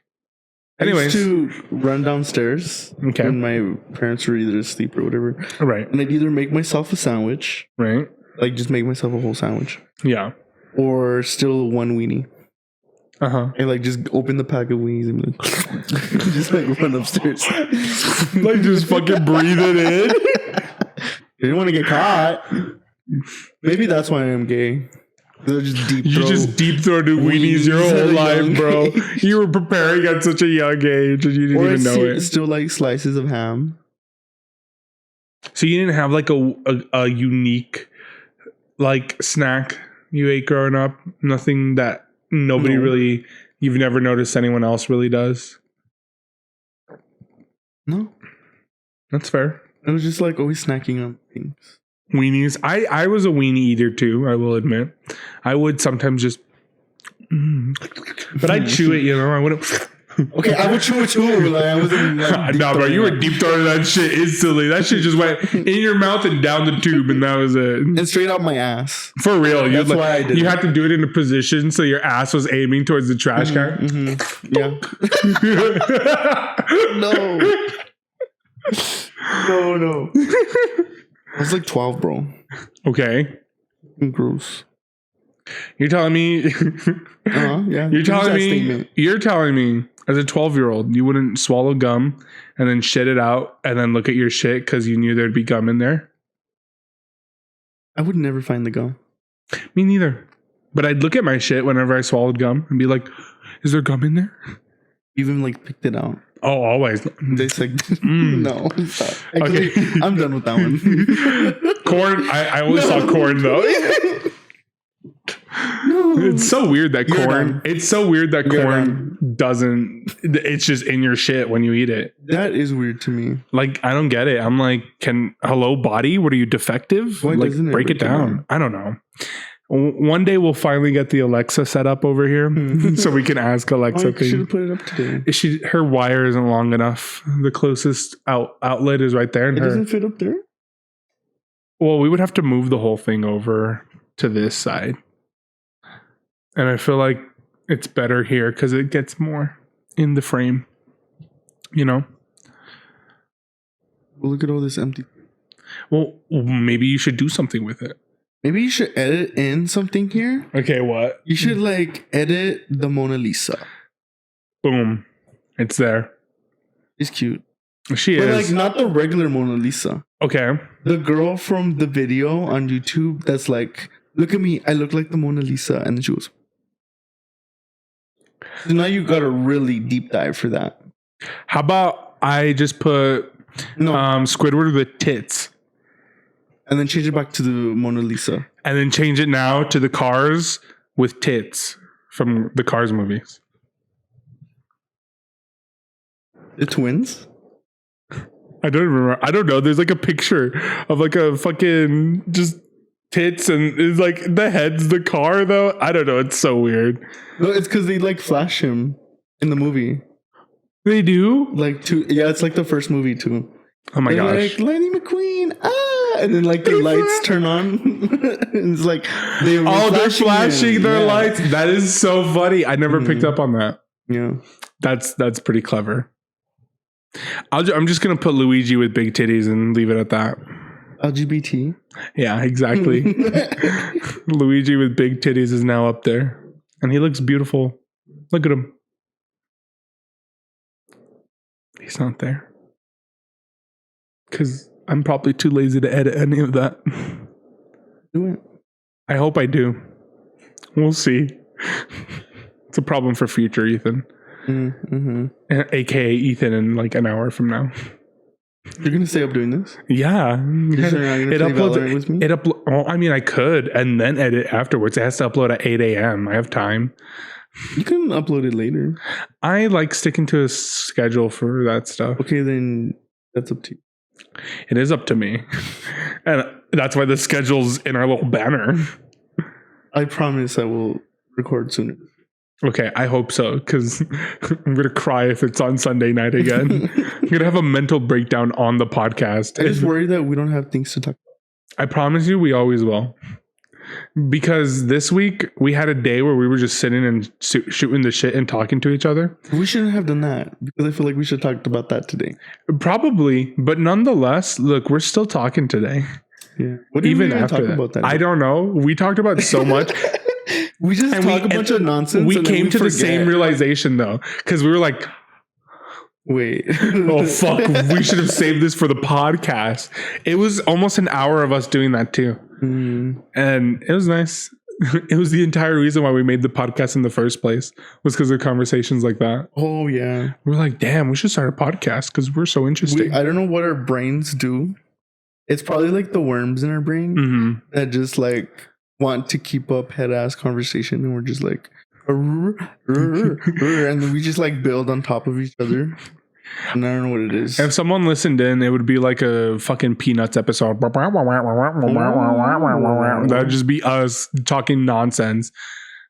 Anyways, I used to run downstairs when my parents were either asleep or whatever. Right. And I'd either make myself a sandwich. Right. Like just make myself a whole sandwich. Yeah. Or still one weenie. Uh-huh. And like just open the pack of weenies and like, just like run upstairs. Like just fucking breathe it in. You didn't want to get caught. Maybe that's why I'm gay. You just deep throated weenies your whole life, bro. You were preparing at such a young age and you didn't even know it. Still like slices of ham. So you didn't have like a unique like snack you ate growing up? Nothing that nobody really, you've never noticed anyone else really does? No. That's fair. I was just like always snacking on things. Weenies. I was a weenie eater too, I will admit. I would sometimes just but I'd chew it, I wouldn't. Okay, I would chew it too. Like, I wasn't like, no, bro, you were deep throwing that shit instantly. That shit just went in your mouth and down the tube, and that was it. And straight out my ass. For real. That's why I did you had to do it in a position so your ass was aiming towards the trash can. Mm-hmm. Yeah. No. I was like 12, bro. Okay. Gross. You're telling me yeah. You're telling me as a 12-year-old you wouldn't swallow gum and then shit it out and then look at your shit because you knew there'd be gum in there? I would never find the gum. Me neither. But I'd look at my shit whenever I swallowed gum and be like, is there gum in there? Even like picked it out. Oh, always. They said, no. Actually, okay. I'm done with that one. Corn. I only saw corn though. No. It's so weird that corn doesn't. It's just in your shit when you eat it. That is weird to me. Like I don't get it. I'm like, hello body? What are you, defective? Why like break it down. I don't know. One day we'll finally get the Alexa set up over here, so we can ask Alexa. Should have put it up today. Her wire isn't long enough. The closest outlet is right there. It doesn't fit up there. Well, we would have to move the whole thing over to this side, and I feel like it's better here because it gets more in the frame. Well, look at all this empty. Well, maybe you should do something with it. Maybe you should edit in something here. Okay, what? You should like edit the Mona Lisa. Boom. It's there. She's cute. She but is. Like not the regular Mona Lisa. Okay. The girl from the video on YouTube that's like, look at me, I look like the Mona Lisa. And then she goes. So now you got a really deep dive for that. How about I just put Squidward with tits? And then change it back to the Mona Lisa. And then change it now to the Cars with tits from the Cars movies. The twins? I don't remember. I don't know. There's like a picture of like a fucking just tits and it's like the head's the car though. I don't know. It's so weird. No, it's because they like flash him in the movie. They do? Like yeah, it's like the first movie too. Oh my gosh. Like Lightning McQueen, and then like the lights turn on. It's like they're flashing their lights. That is so funny. I never picked up on that. Yeah, that's pretty clever. I'm just gonna put Luigi with big titties and leave it at that. LGBT. Yeah, exactly. Luigi with big titties is now up there, and he looks beautiful. Look at him. He's not there. Because I'm probably too lazy to edit any of that. Do it. I hope I do. We'll see. It's a problem for future Ethan. Mm-hmm. AKA Ethan in like an hour from now. You're going to stay up doing this? Yeah. It uploads with me? I mean, I could and then edit afterwards. It has to upload at 8 a.m. I have time. You can upload it later. I like sticking to a schedule for that stuff. Okay, then that's up to you. It is up to me. And that's why the schedule's in our little banner. I promise I will record sooner. Okay, I hope so, because I'm going to cry if it's on Sunday night again. I'm going to have a mental breakdown on the podcast. I just worry that we don't have things to talk about. I promise you we always will. Because this week we had a day where we were just sitting and shooting the shit and talking to each other. We shouldn't have done that because I feel like we should have talked about that today. Probably, but nonetheless, look, we're still talking today. Yeah. What did we talk about that? I don't know. We talked about so much. We just talk a bunch of nonsense. We came to the same realization though, because we were like, wait. Oh fuck, we should have saved this for the podcast. It was almost an hour of us doing that too. And it was nice. It was the entire reason why we made the podcast in the first place, was because of conversations like that. Oh yeah. We're like, damn, we should start a podcast because we're so interesting. I don't know what our brains do. It's probably like the worms in our brain that just like want to keep up head ass conversation, and we're just like and then we just like build on top of each other. And I don't know what it is. If someone listened in, it would be like a fucking Peanuts episode. That would just be us talking nonsense.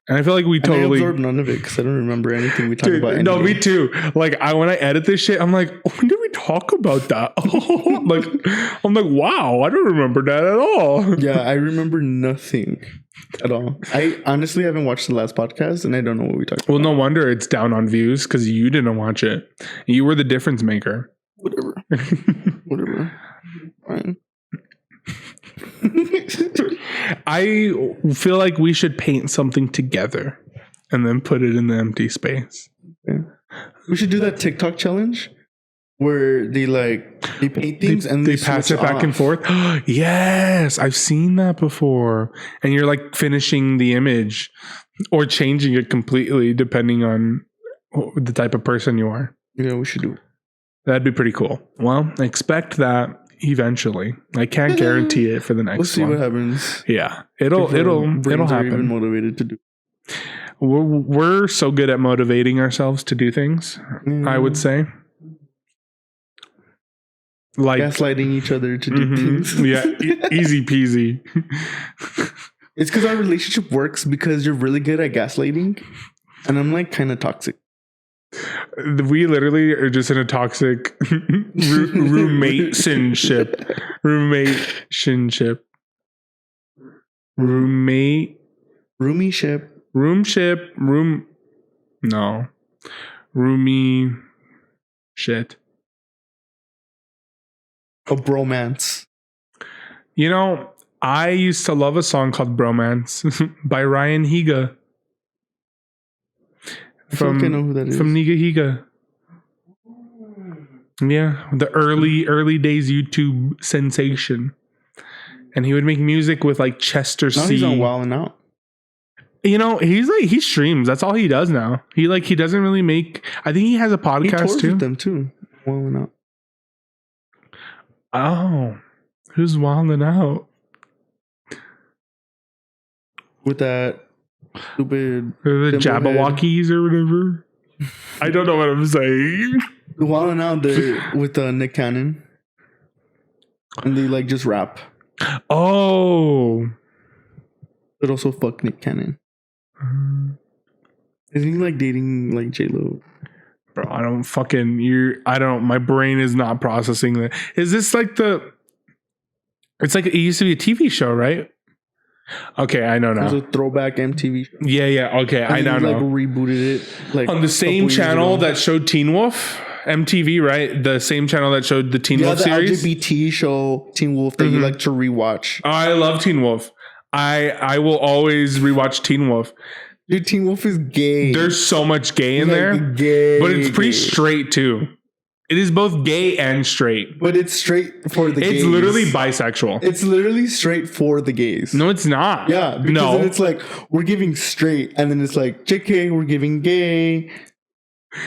And I feel like we totally absorbed none of it because I don't remember anything we talked about. No, me too. Like when I edit this shit, I'm like, when did we talk about that? I'm like, wow, I don't remember that at all. Yeah, I remember nothing at all. I honestly haven't watched the last podcast and I don't know what we talked about. Well, no wonder it's down on views because you didn't watch it. You were the difference maker. Whatever. Fine. I feel like we should paint something together and then put it in the empty space. Okay. We should do that TikTok challenge where they paint things and they pass it back and forth. Yes, I've seen that before. And you're like finishing the image or changing it completely depending on the type of person you are. Yeah, we should do it. That'd be pretty cool. Well, expect that eventually. I can't guarantee it for the next one. We'll see what happens. Yeah, it'll happen. Even motivated to do. We're so good at motivating ourselves to do things. I would say, like gaslighting each other to do things. Yeah, easy peasy. It's because our relationship works because you're really good at gaslighting, and I'm like kind of toxic. We literally are just in a toxic roommationship. Roomie shit. A bromance. You know, I used to love a song called Bromance by Ryan Higa. I know who that is. From Niga Higa. Yeah, the early days YouTube sensation. And he would make music with like Chester C. Now he's on Wild 'N Out. You know, he streams. That's all he does now. He doesn't really make. I think he has a podcast he tours too. With them too. Wild 'N Out. Oh, who's Wild 'N Out? With that stupid the Jabberwockies or whatever. I don't know what I'm saying. The Wild 'N Out with Nick Cannon, and they like just rap. Oh, but also fuck Nick Cannon. Isn't he like dating like J-Lo? Bro, I don't. My brain is not processing that. Is this like it's like it used to be a TV show, right? Okay, I know now. It was a throwback MTV show. Yeah. Okay, I now know. Like rebooted it like on the same channel that showed Teen Wolf, MTV, right? The same channel that showed the Teen Wolf series. The LGBT show Teen Wolf that you like to rewatch. Oh, I love Teen Wolf. I will always rewatch Teen Wolf. Dude, Teen Wolf is gay. There's so much gay in there, but it's pretty straight too. It is both gay and straight. But it's straight for the gays. It's literally bisexual. It's literally straight for the gays. No, it's not. Yeah, because then it's like, we're giving straight, and then it's like, JK, we're giving gay.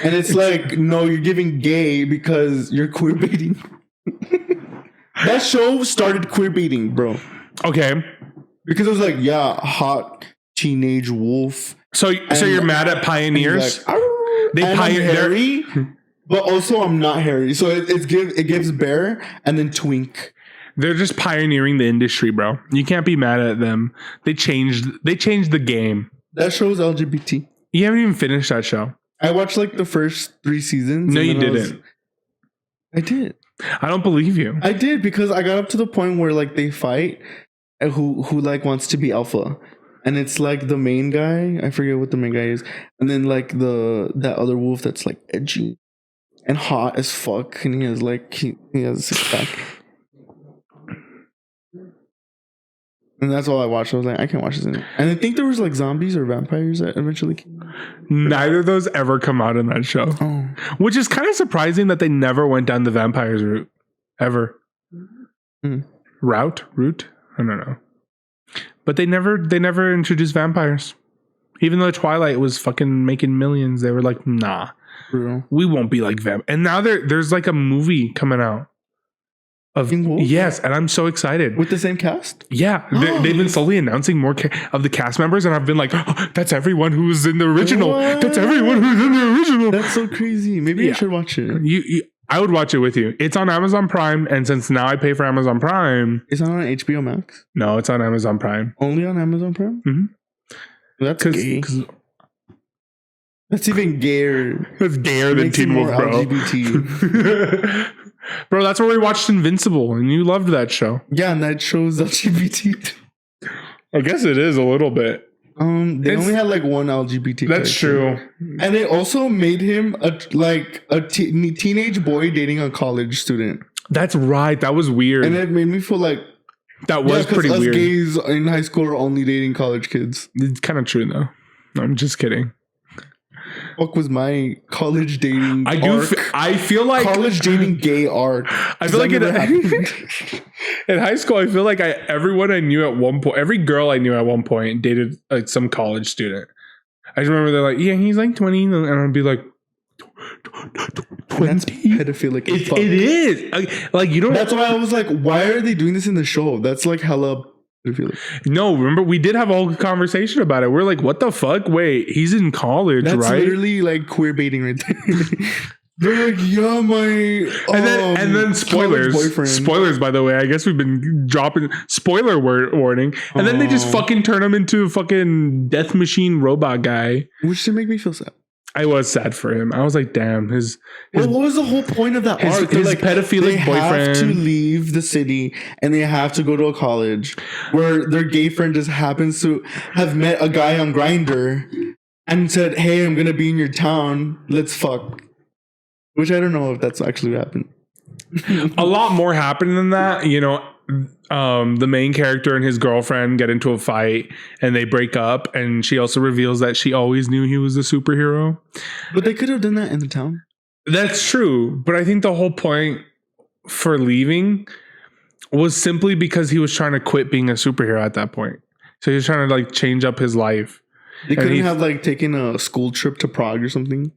And it's like, no, you're giving gay because you're queer baiting. That show started queer baiting, bro. Okay. Because it was like, yeah, hot teenage wolf. So you're mad at pioneers? Like, they pioneer. But also, I'm not hairy, so it gives bear and then twink. They're just pioneering the industry, bro. You can't be mad at them. They changed the game. That show's LGBT. You haven't even finished that show. I watched like the first 3 seasons. No, you didn't. I did. I don't believe you. I did because I got up to the point where like they fight, and who like wants to be alpha. And it's like the main guy. I forget what the main guy is. And then like that other wolf that's like edgy and hot as fuck, and he has like he has a six pack, and that's all I watched. I was like, I can't watch this anymore. And I think there was like zombies or vampires that eventually came out. Neither of those ever come out in that show, which is kind of surprising that they never went down the vampires route ever. Route, I don't know, but they never introduced vampires, even though Twilight was fucking making millions. They were like, nah. We won't be like them. And now there's like a movie coming out of yes, and I'm so excited with the same cast. Yeah, they've been slowly announcing more of the cast members, and I've been like, oh, that's everyone who was in the original. What? That's everyone who's in the original. That's so crazy. Maybe I should watch it. I would watch it with you. It's on Amazon Prime, and since now I pay for Amazon Prime, it's not on HBO Max. No, it's on Amazon Prime. Only on Amazon Prime. That's gay. That's even gayer. That's gayer than Teen Wolf, bro. LGBT. Bro, that's where we watched Invincible, and you loved that show. Yeah, and that show's LGBT. I guess it is a little bit. They only had like one LGBT. That's true. And they also made him a teenage boy dating a college student. That's right. That was weird. And it made me feel like that was pretty us weird. Gays in high school are only dating college kids. It's kind of true though. I'm just kidding. Fuck was my college dating I feel like college dating gay arc. I feel like in high school, I feel like everyone I knew at one point, every girl I knew at one point dated like some college student. I just remember they're like, yeah, he's like 20, and I'd be like, 20? That's pedophilic. It is. Like you don't. That's why I was like, why are they doing this in the show? That's like hella. No, remember we did have a whole conversation about it. We're like, what the fuck? Wait, he's in college, that's right? That's literally like queer baiting right there. They're like, yeah, my and then spoilers, by the way. I guess we've been dropping spoiler warning, and then they just fucking turn him into a fucking death machine robot guy, which did make me feel sad. I was sad for him. I was like, damn, what was the whole point of that arc? His like, pedophilic boyfriend have to leave the city and they have to go to a college where their gay friend just happens to have met a guy on Grindr and said, hey, I'm gonna be in your town, let's fuck. Which I don't know if that's actually what happened. A lot more happened than that, you know. the main character and his girlfriend get into a fight and they break up, and she also reveals that she always knew he was a superhero. But they could have done that in the town. That's true, but I think the whole point for leaving was simply because he was trying to quit being a superhero at that point. So he was trying to like change up his life. They couldn't have like taken a school trip to Prague or something.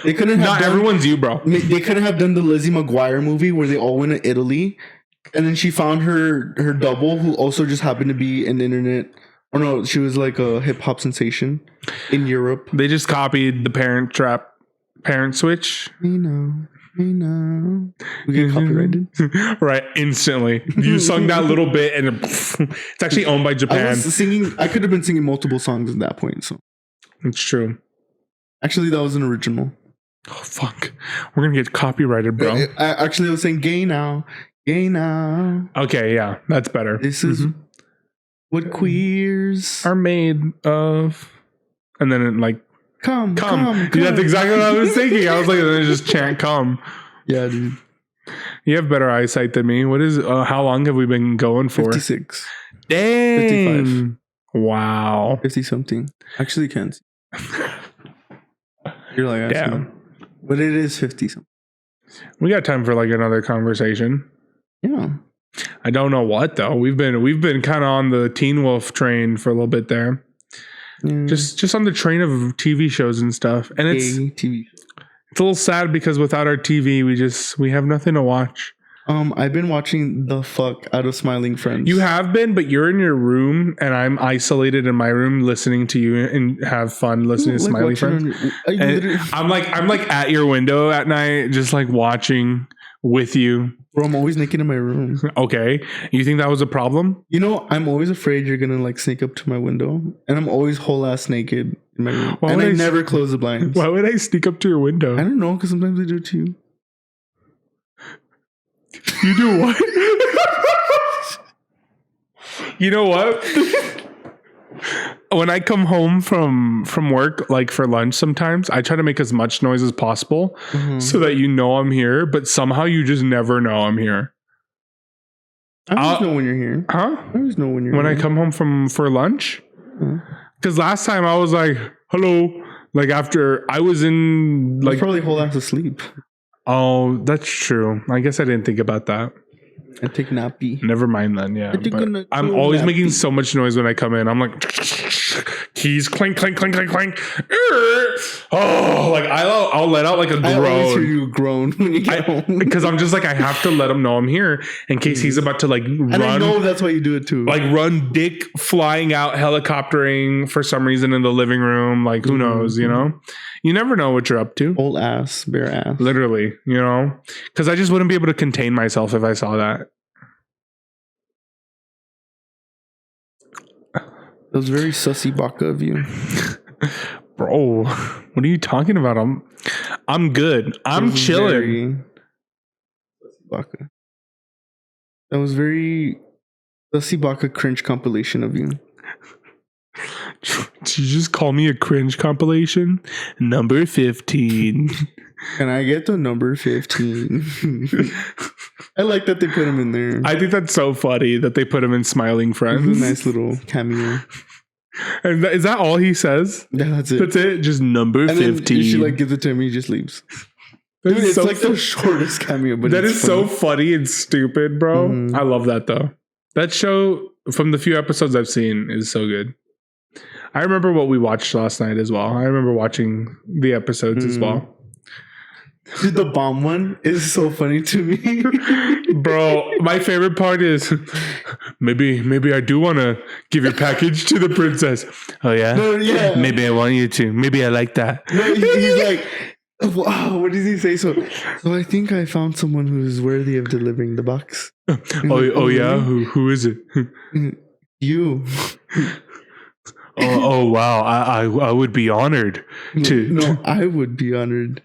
They couldn't have. Not everyone's you, bro. They couldn't have done the Lizzie McGuire movie where they all went to Italy, and then she found her double who also just happened to be an internet. Or no, she was like a hip hop sensation in Europe. They just copied the Parent Trap, Parent Switch. We know. We get copyrighted. Right, instantly. You sung that little bit and it's actually owned by Japan. I could have been singing multiple songs at that point. So it's true. Actually, that was an original. Oh, fuck. We're going to get copyrighted, bro. I was saying gay now. Okay, yeah, that's better. This is what queers are made of. And then it like, Come. That's exactly what I was thinking. I was like, then just chant come. Yeah, dude. You have better eyesight than me. What is? How long have we been going for? 56. Dang. 55. Wow. 50 something. Actually, can't see. You're like, yeah. But it is 50 something. We got time for like another conversation. Yeah. I don't know what though. We've been kind of on the Teen Wolf train for a little bit there. Just on the train of TV shows and stuff. And it's a little sad because without our TV, we have nothing to watch. I've been watching the fuck out of Smiling Friends. You have been, but you're in your room and I'm isolated in my room listening to you and have fun listening to Smiling Friends. I'm like at your window at night, just like watching with you. Bro, I'm always naked in my room. Okay. You think that was a problem? You know, I'm always afraid you're going to like sneak up to my window. And I'm always whole ass naked in my room. And I never close the blinds. Why would I sneak up to your window? I don't know, because sometimes I do it to you. You do what? You know what? When I come home from work, like for lunch sometimes, I try to make as much noise as possible so that you know I'm here, but somehow you just never know I'm here. I always know when you're here. Huh? I always know when you're here. When I come home for lunch? Because last time I was like, hello. Like after I was in like... probably whole ass asleep. Oh, that's true. I guess I didn't think about that. I take nappy. Never mind then, yeah. I'm always making so much noise when I come in. I'm like, keys clink, clink, clink, clink, clink. Oh, like I'll let out like a groan. I always hear you groan when you get home. Because I'm just like, I have to let him know I'm here in case he's about to like run. And I know that's why you do it too. Like run dick flying out, helicoptering for some reason in the living room. Like who knows, you know? You never know what you're up to. Old ass, bare ass. Literally, you know? Because I just wouldn't be able to contain myself if I saw that. That was very sussy baka of you. Bro, what are you talking about? I'm good. I'm chilling. Baka. That was very sussy baka cringe compilation of you. Did you just call me a cringe compilation? Number 15. Can I get the number 15? I like that they put him in there. I think that's so funny that they put him in Smiling Friends. A nice little cameo. And is that all he says? Yeah, that's it. That's it? Just number 15. She like gives it to him, he just leaves. Dude, it's so like the shortest cameo, but that is funny. So funny and stupid, bro. I love that though. That show, from the few episodes I've seen, is so good. I remember what we watched last night as well. I remember watching the episodes as well. Dude, the bomb one is so funny to me. Bro, my favorite part is maybe I do want to give your package to the princess. Oh yeah? No, yeah. Maybe I want you to. Maybe I like that. No, he's like, wow, what does he say? So I think I found someone who's worthy of delivering the box. Oh yeah? Who is it? You. Oh wow! I would be honored to. No, I would be honored.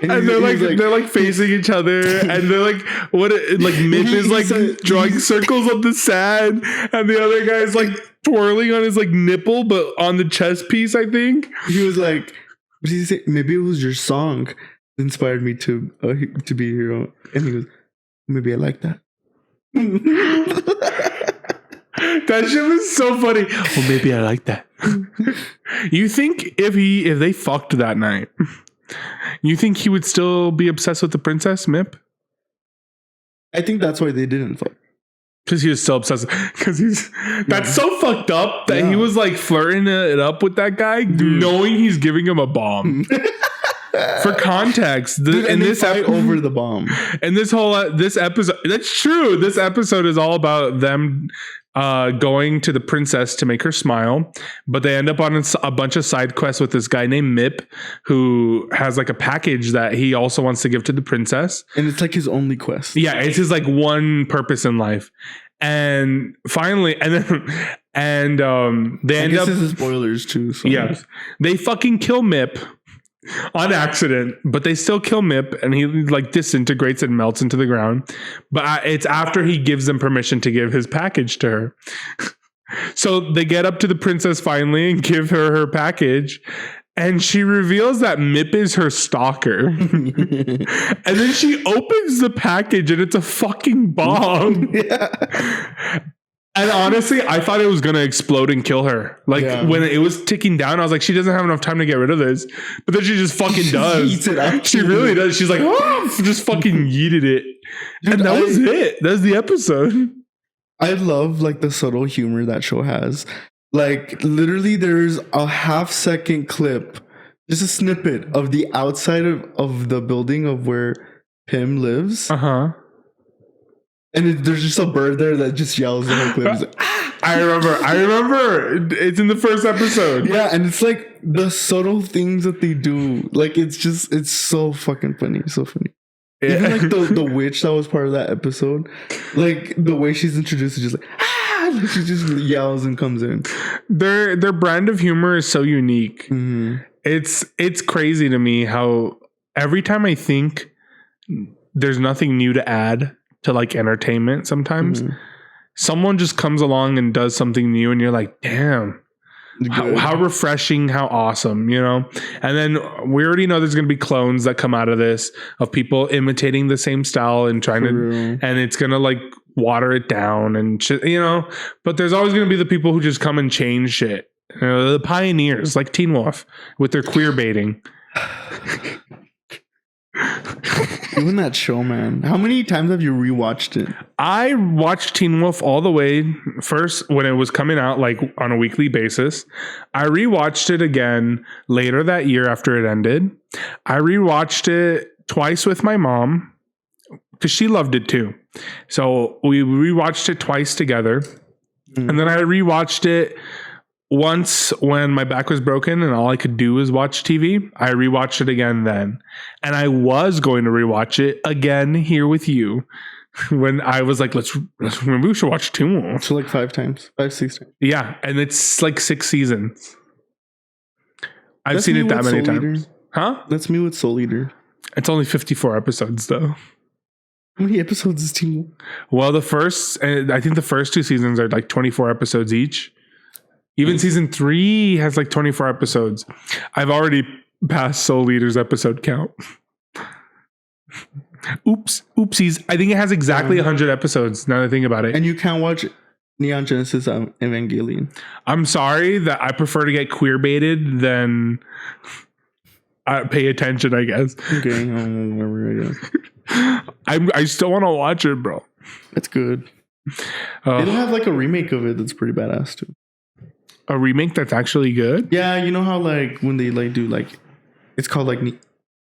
And they're like facing each other, and they're like, Myth is like drawing circles on the sand, and the other guy's like twirling on his like nipple, but on the chess piece. I think he was like, what did he say? Maybe it was your song that inspired me to be a hero, and he goes, maybe I like that. That shit was so funny. Well, maybe I like that. You think if they fucked that night, you think he would still be obsessed with the princess, Mip? I think that's why they didn't fuck. Because he was so obsessed. That's so fucked up that he was like flirting it up with that guy, knowing he's giving him a bomb. For context, in this fight over the bomb, and this episode, that's true. This episode is all about them going to the princess to make her smile, but they end up on a bunch of side quests with this guy named Mip, who has like a package that he also wants to give to the princess, and it's like his only quest. Yeah, it's his like one purpose in life. And finally, they end up. This is spoilers too. So. Yes, they fucking kill Mip on accident, but they still kill Mip, and he like disintegrates and melts into the ground. But it's after he gives them permission to give his package to her. So they get up to the princess finally and give her package. And she reveals that Mip is her stalker. And then she opens the package and it's a fucking bomb. Yeah. And honestly, I thought it was going to explode and kill her. Like when it was ticking down, I was like, she doesn't have enough time to get rid of this. But then she just fucking does. Eats it up. She really does. She's like, oh, just fucking yeeted it. Dude, and that was it. That was the episode. I love like the subtle humor that show has. Like literally there's a half-second clip, just a snippet of the outside of the building of where Pim lives. Uh-huh. And there's just a bird there that just yells the whole clip. Like, ah! I remember. It's in the first episode. Yeah, and it's like the subtle things that they do. Like it's so fucking funny. So funny. Yeah. Even like the witch that was part of that episode. Like the way she's introduced is just like, ah! Like she just yells and comes in. Their brand of humor is so unique. Mm-hmm. It's crazy to me how every time I think there's nothing new to add to like entertainment, sometimes someone just comes along and does something new and you're like, damn, how refreshing, how awesome, you know? And then we already know there's going to be clones that come out of this of people imitating the same style and trying and it's going to like water it down and shit, you know? But there's always going to be the people who just come and change shit. You know, the pioneers like Teen Wolf with their queer baiting. Even that show, man. How many times have you rewatched it? I watched Teen Wolf all the way first when it was coming out, like on a weekly basis. I rewatched it again later that year after it ended. I rewatched it twice with my mom because she loved it too. So we rewatched it twice together. And then I rewatched it once when my back was broken and all I could do was watch TV. I rewatched it again then. And I was going to rewatch it again here with you when I was like, maybe we should watch two more. So like 5 times, 5, 6 times. Yeah. And it's like 6 seasons. I've seen it that many times. Huh? That's me with Soul Eater. It's only 54 episodes though. How many episodes is Teen Wolf? Well, I think the first 2 seasons are like 24 episodes each. Even season 3 has like 24 episodes. I've already passed Soul Eater's episode count. Oopsies. I think it has exactly 100 episodes now that I think about it. And you can't watch Neon Genesis Evangelion. I'm sorry that I prefer to get queer baited than pay attention, I guess. Okay. I still want to watch it, bro. That's good. They don't have like a remake of it that's pretty badass too. A remake that's actually good? Yeah, you know how like when they like do like it's called like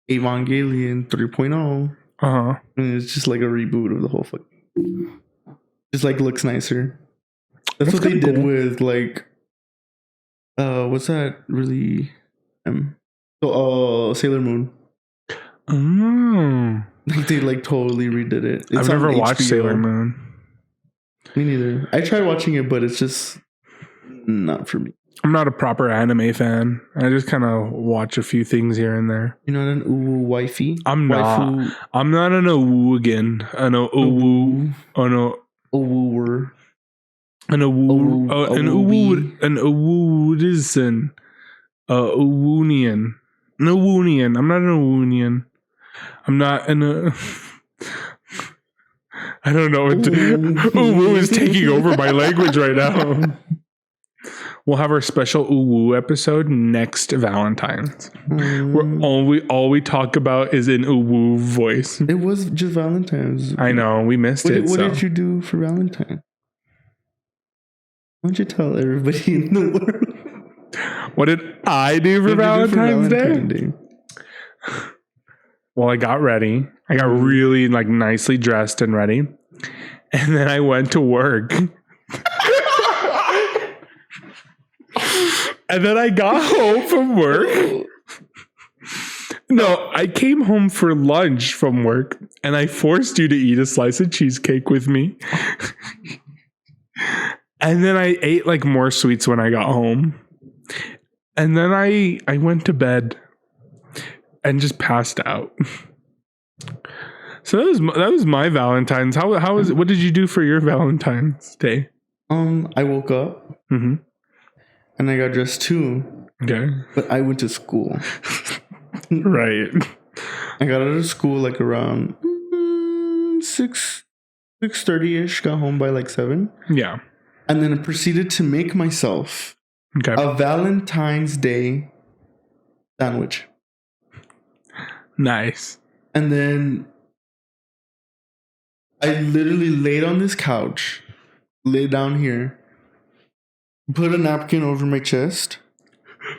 Evangelion 3.0. Uh-huh. And it's just like a reboot of the whole fucking just like looks nicer. That's what they did with like what's that really Sailor Moon. Like they like totally redid it. I've never watched Sailor Moon. Me neither. I tried watching it, but it's just not for me. I'm not a proper anime fan. I just kind of watch a few things here and there. You're not an uwu wifey? I'm not an uwu-gan. An uwu. An uwooer. An uwu. An uwu. An uwu-disan. Uwoonian. An uwoonian. I'm not an uwoonian. I'm not an I don't know. Ooh woo is taking over my language right now. We'll have our special ooh woo episode next Valentine's. Where all we talk about is in ooh woo voice. It was just Valentine's. I know, we missed it. What did you do for Valentine's? Why don't you tell everybody in the world? What did I do for Valentine's Day? Well, I got ready. I got really like nicely dressed and ready. And then I went to work. And then I got home from work. No, I came home for lunch from work and I forced you to eat a slice of cheesecake with me. And then I ate like more sweets when I got home. And then I went to bed and just passed out. So that was my Valentine's. What did you do for your Valentine's Day? I woke up. Mm-hmm. And I got dressed too. Okay. But I went to school. Right. I got out of school like around 6:30ish. Got home by like 7. Yeah. And then I proceeded to make myself a Valentine's Day sandwich. Nice. And then I literally laid on this couch, lay down here, put a napkin over my chest,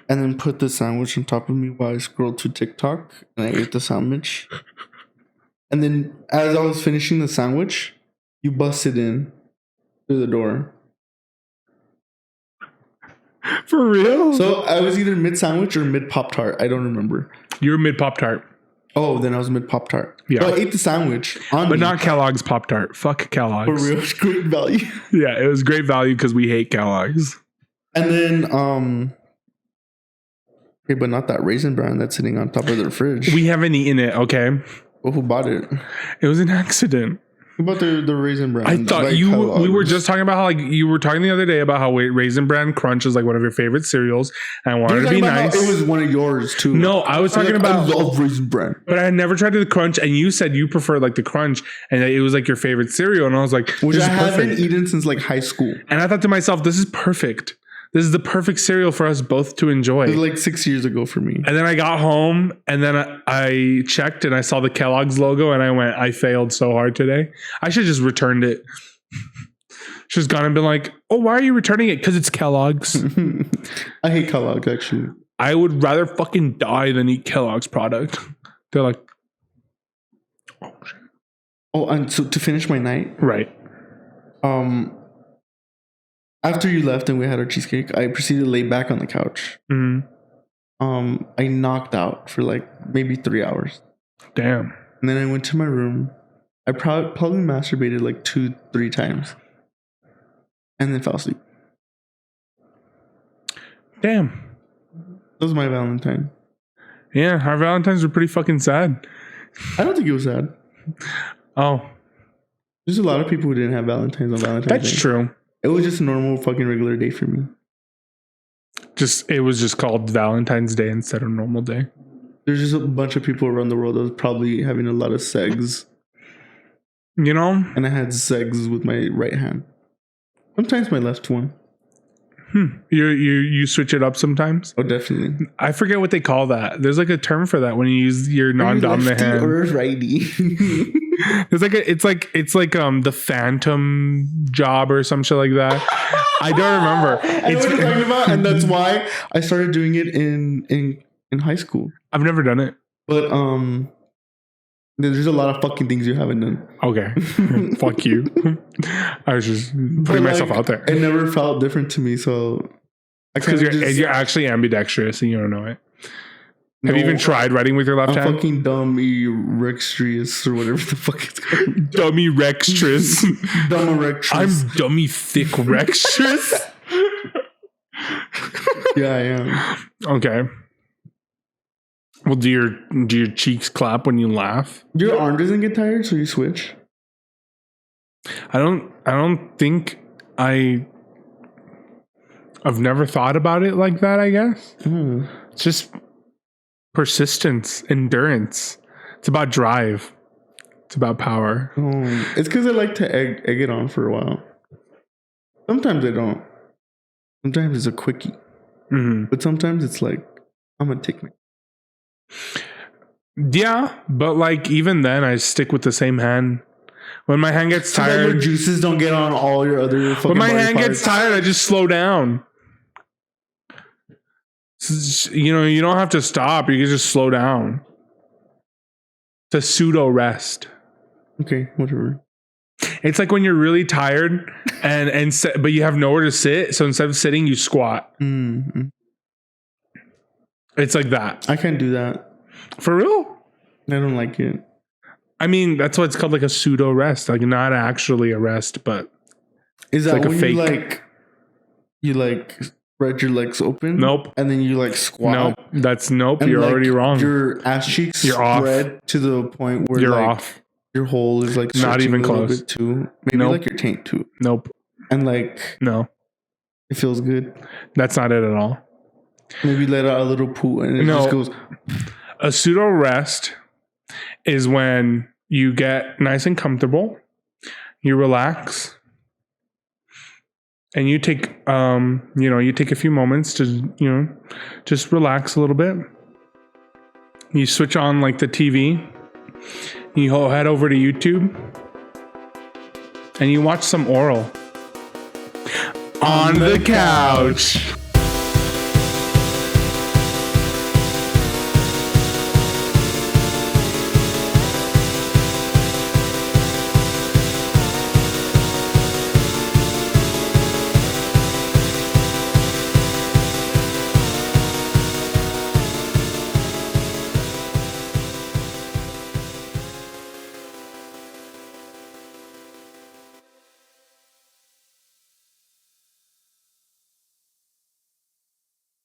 and then put the sandwich on top of me while I scrolled to TikTok, and I ate the sandwich. And then as I was finishing the sandwich, you busted in through the door. For real? So I was either mid-sandwich or mid-Pop-Tart. I don't remember. You were mid-Pop-Tart. Oh, then I was mid-Pop-Tart. Yeah. So I ate the sandwich but not Kellogg's Pop-Tart. Fuck Kellogg's. For real, great value. Yeah, it was great value because we hate Kellogg's. And then, okay, but not that Raisin Bran that's sitting on top of the fridge. We haven't eaten it, okay? Well, who bought it? It was an accident. Who bought the Raisin Bran? I thought like we were just talking about how like you were talking the other day about how Raisin Bran Crunch is like one of your favorite cereals, and I wanted to be nice. It was one of yours too. No, I was talking about. I love Raisin Bran, but I had never tried the Crunch, and you said you prefer like the Crunch, and it was like your favorite cereal, and I was like, which I haven't eaten since like high school. And I thought to myself, this is perfect. This is the perfect cereal for us both to enjoy. It was like 6 years ago for me. And then I got home and then I checked and I saw the Kellogg's logo and I went, I failed so hard today. I should have just returned it. Should have gone and been like, oh, why are you returning it? Because it's Kellogg's. I hate Kellogg's actually. I would rather fucking die than eat Kellogg's product. They're like, oh shit. Oh, and so to finish my night. Right. After you left and we had our cheesecake, I proceeded to lay back on the couch. Mm-hmm. I knocked out for like maybe 3 hours. Damn. And then I went to my room. I probably masturbated like 2-3 times. And then fell asleep. Damn. That was my Valentine. Yeah, our Valentines were pretty fucking sad. I don't think it was sad. Oh. There's a lot of people who didn't have Valentines on Valentine's Day. That's true. It was just a normal fucking regular day for me. It was just called Valentine's Day instead of normal day. There's just a bunch of people around the world that was probably having a lot of sex. You know? And I had sex with my right hand. Sometimes my left one. You switch it up sometimes? Oh, definitely. I forget what they call that. There's like a term for that when you use your non-dominant hand. Or righty. It's like the phantom job or some shit like that. I don't remember. I know what you're talking about, and that's why I started doing it in high school. I've never done it. But there's a lot of fucking things you haven't done. Okay. Fuck you. I was just putting myself out there. It never felt different to me, so because you're actually ambidextrous and you don't know it. Have you even tried writing with your left hand? Fucking dummy rextrious or whatever the fuck it's called. Dummy rextrous. Dummy rextrous. I'm dummy thick rextrous. Yeah, I am. Okay. Well, do your cheeks clap when you laugh? Your arm doesn't get tired, so you switch. I don't think I've never thought about it like that, I guess. It's just persistence, endurance. It's about drive. It's about power. It's because I like to egg it on for a while. Sometimes I don't. Sometimes it's a quickie. Mm-hmm. But sometimes it's like, I'm going to take my... Yeah, but like even then, I stick with the same hand. When my hand gets tired... So that your juices don't get on all your other fucking When my hand gets tired, I just slow down. You know, you don't have to stop. You can just slow down. It's a pseudo rest. Okay, whatever. It's like when you're really tired but you have nowhere to sit. So instead of sitting, you squat. Mm-hmm. It's like that. I can't do that. For real? I don't like it. I mean, that's why it's called like a pseudo rest. Like not actually a rest, but is that like when a fake... you spread your legs open? Nope. And then you like squat? Nope. And you're already wrong. Your ass cheeks spread off to the point where you're like off. Your hole is like not even close. Bit too. Maybe like your taint too. Nope. And like no, it feels good. That's not it at all. Maybe let out a little poo and it just goes. A pseudo rest is when you get nice and comfortable, you relax, and you take you take a few moments to just relax a little bit. You switch on like the TV. You head over to YouTube and you watch some oral on the couch.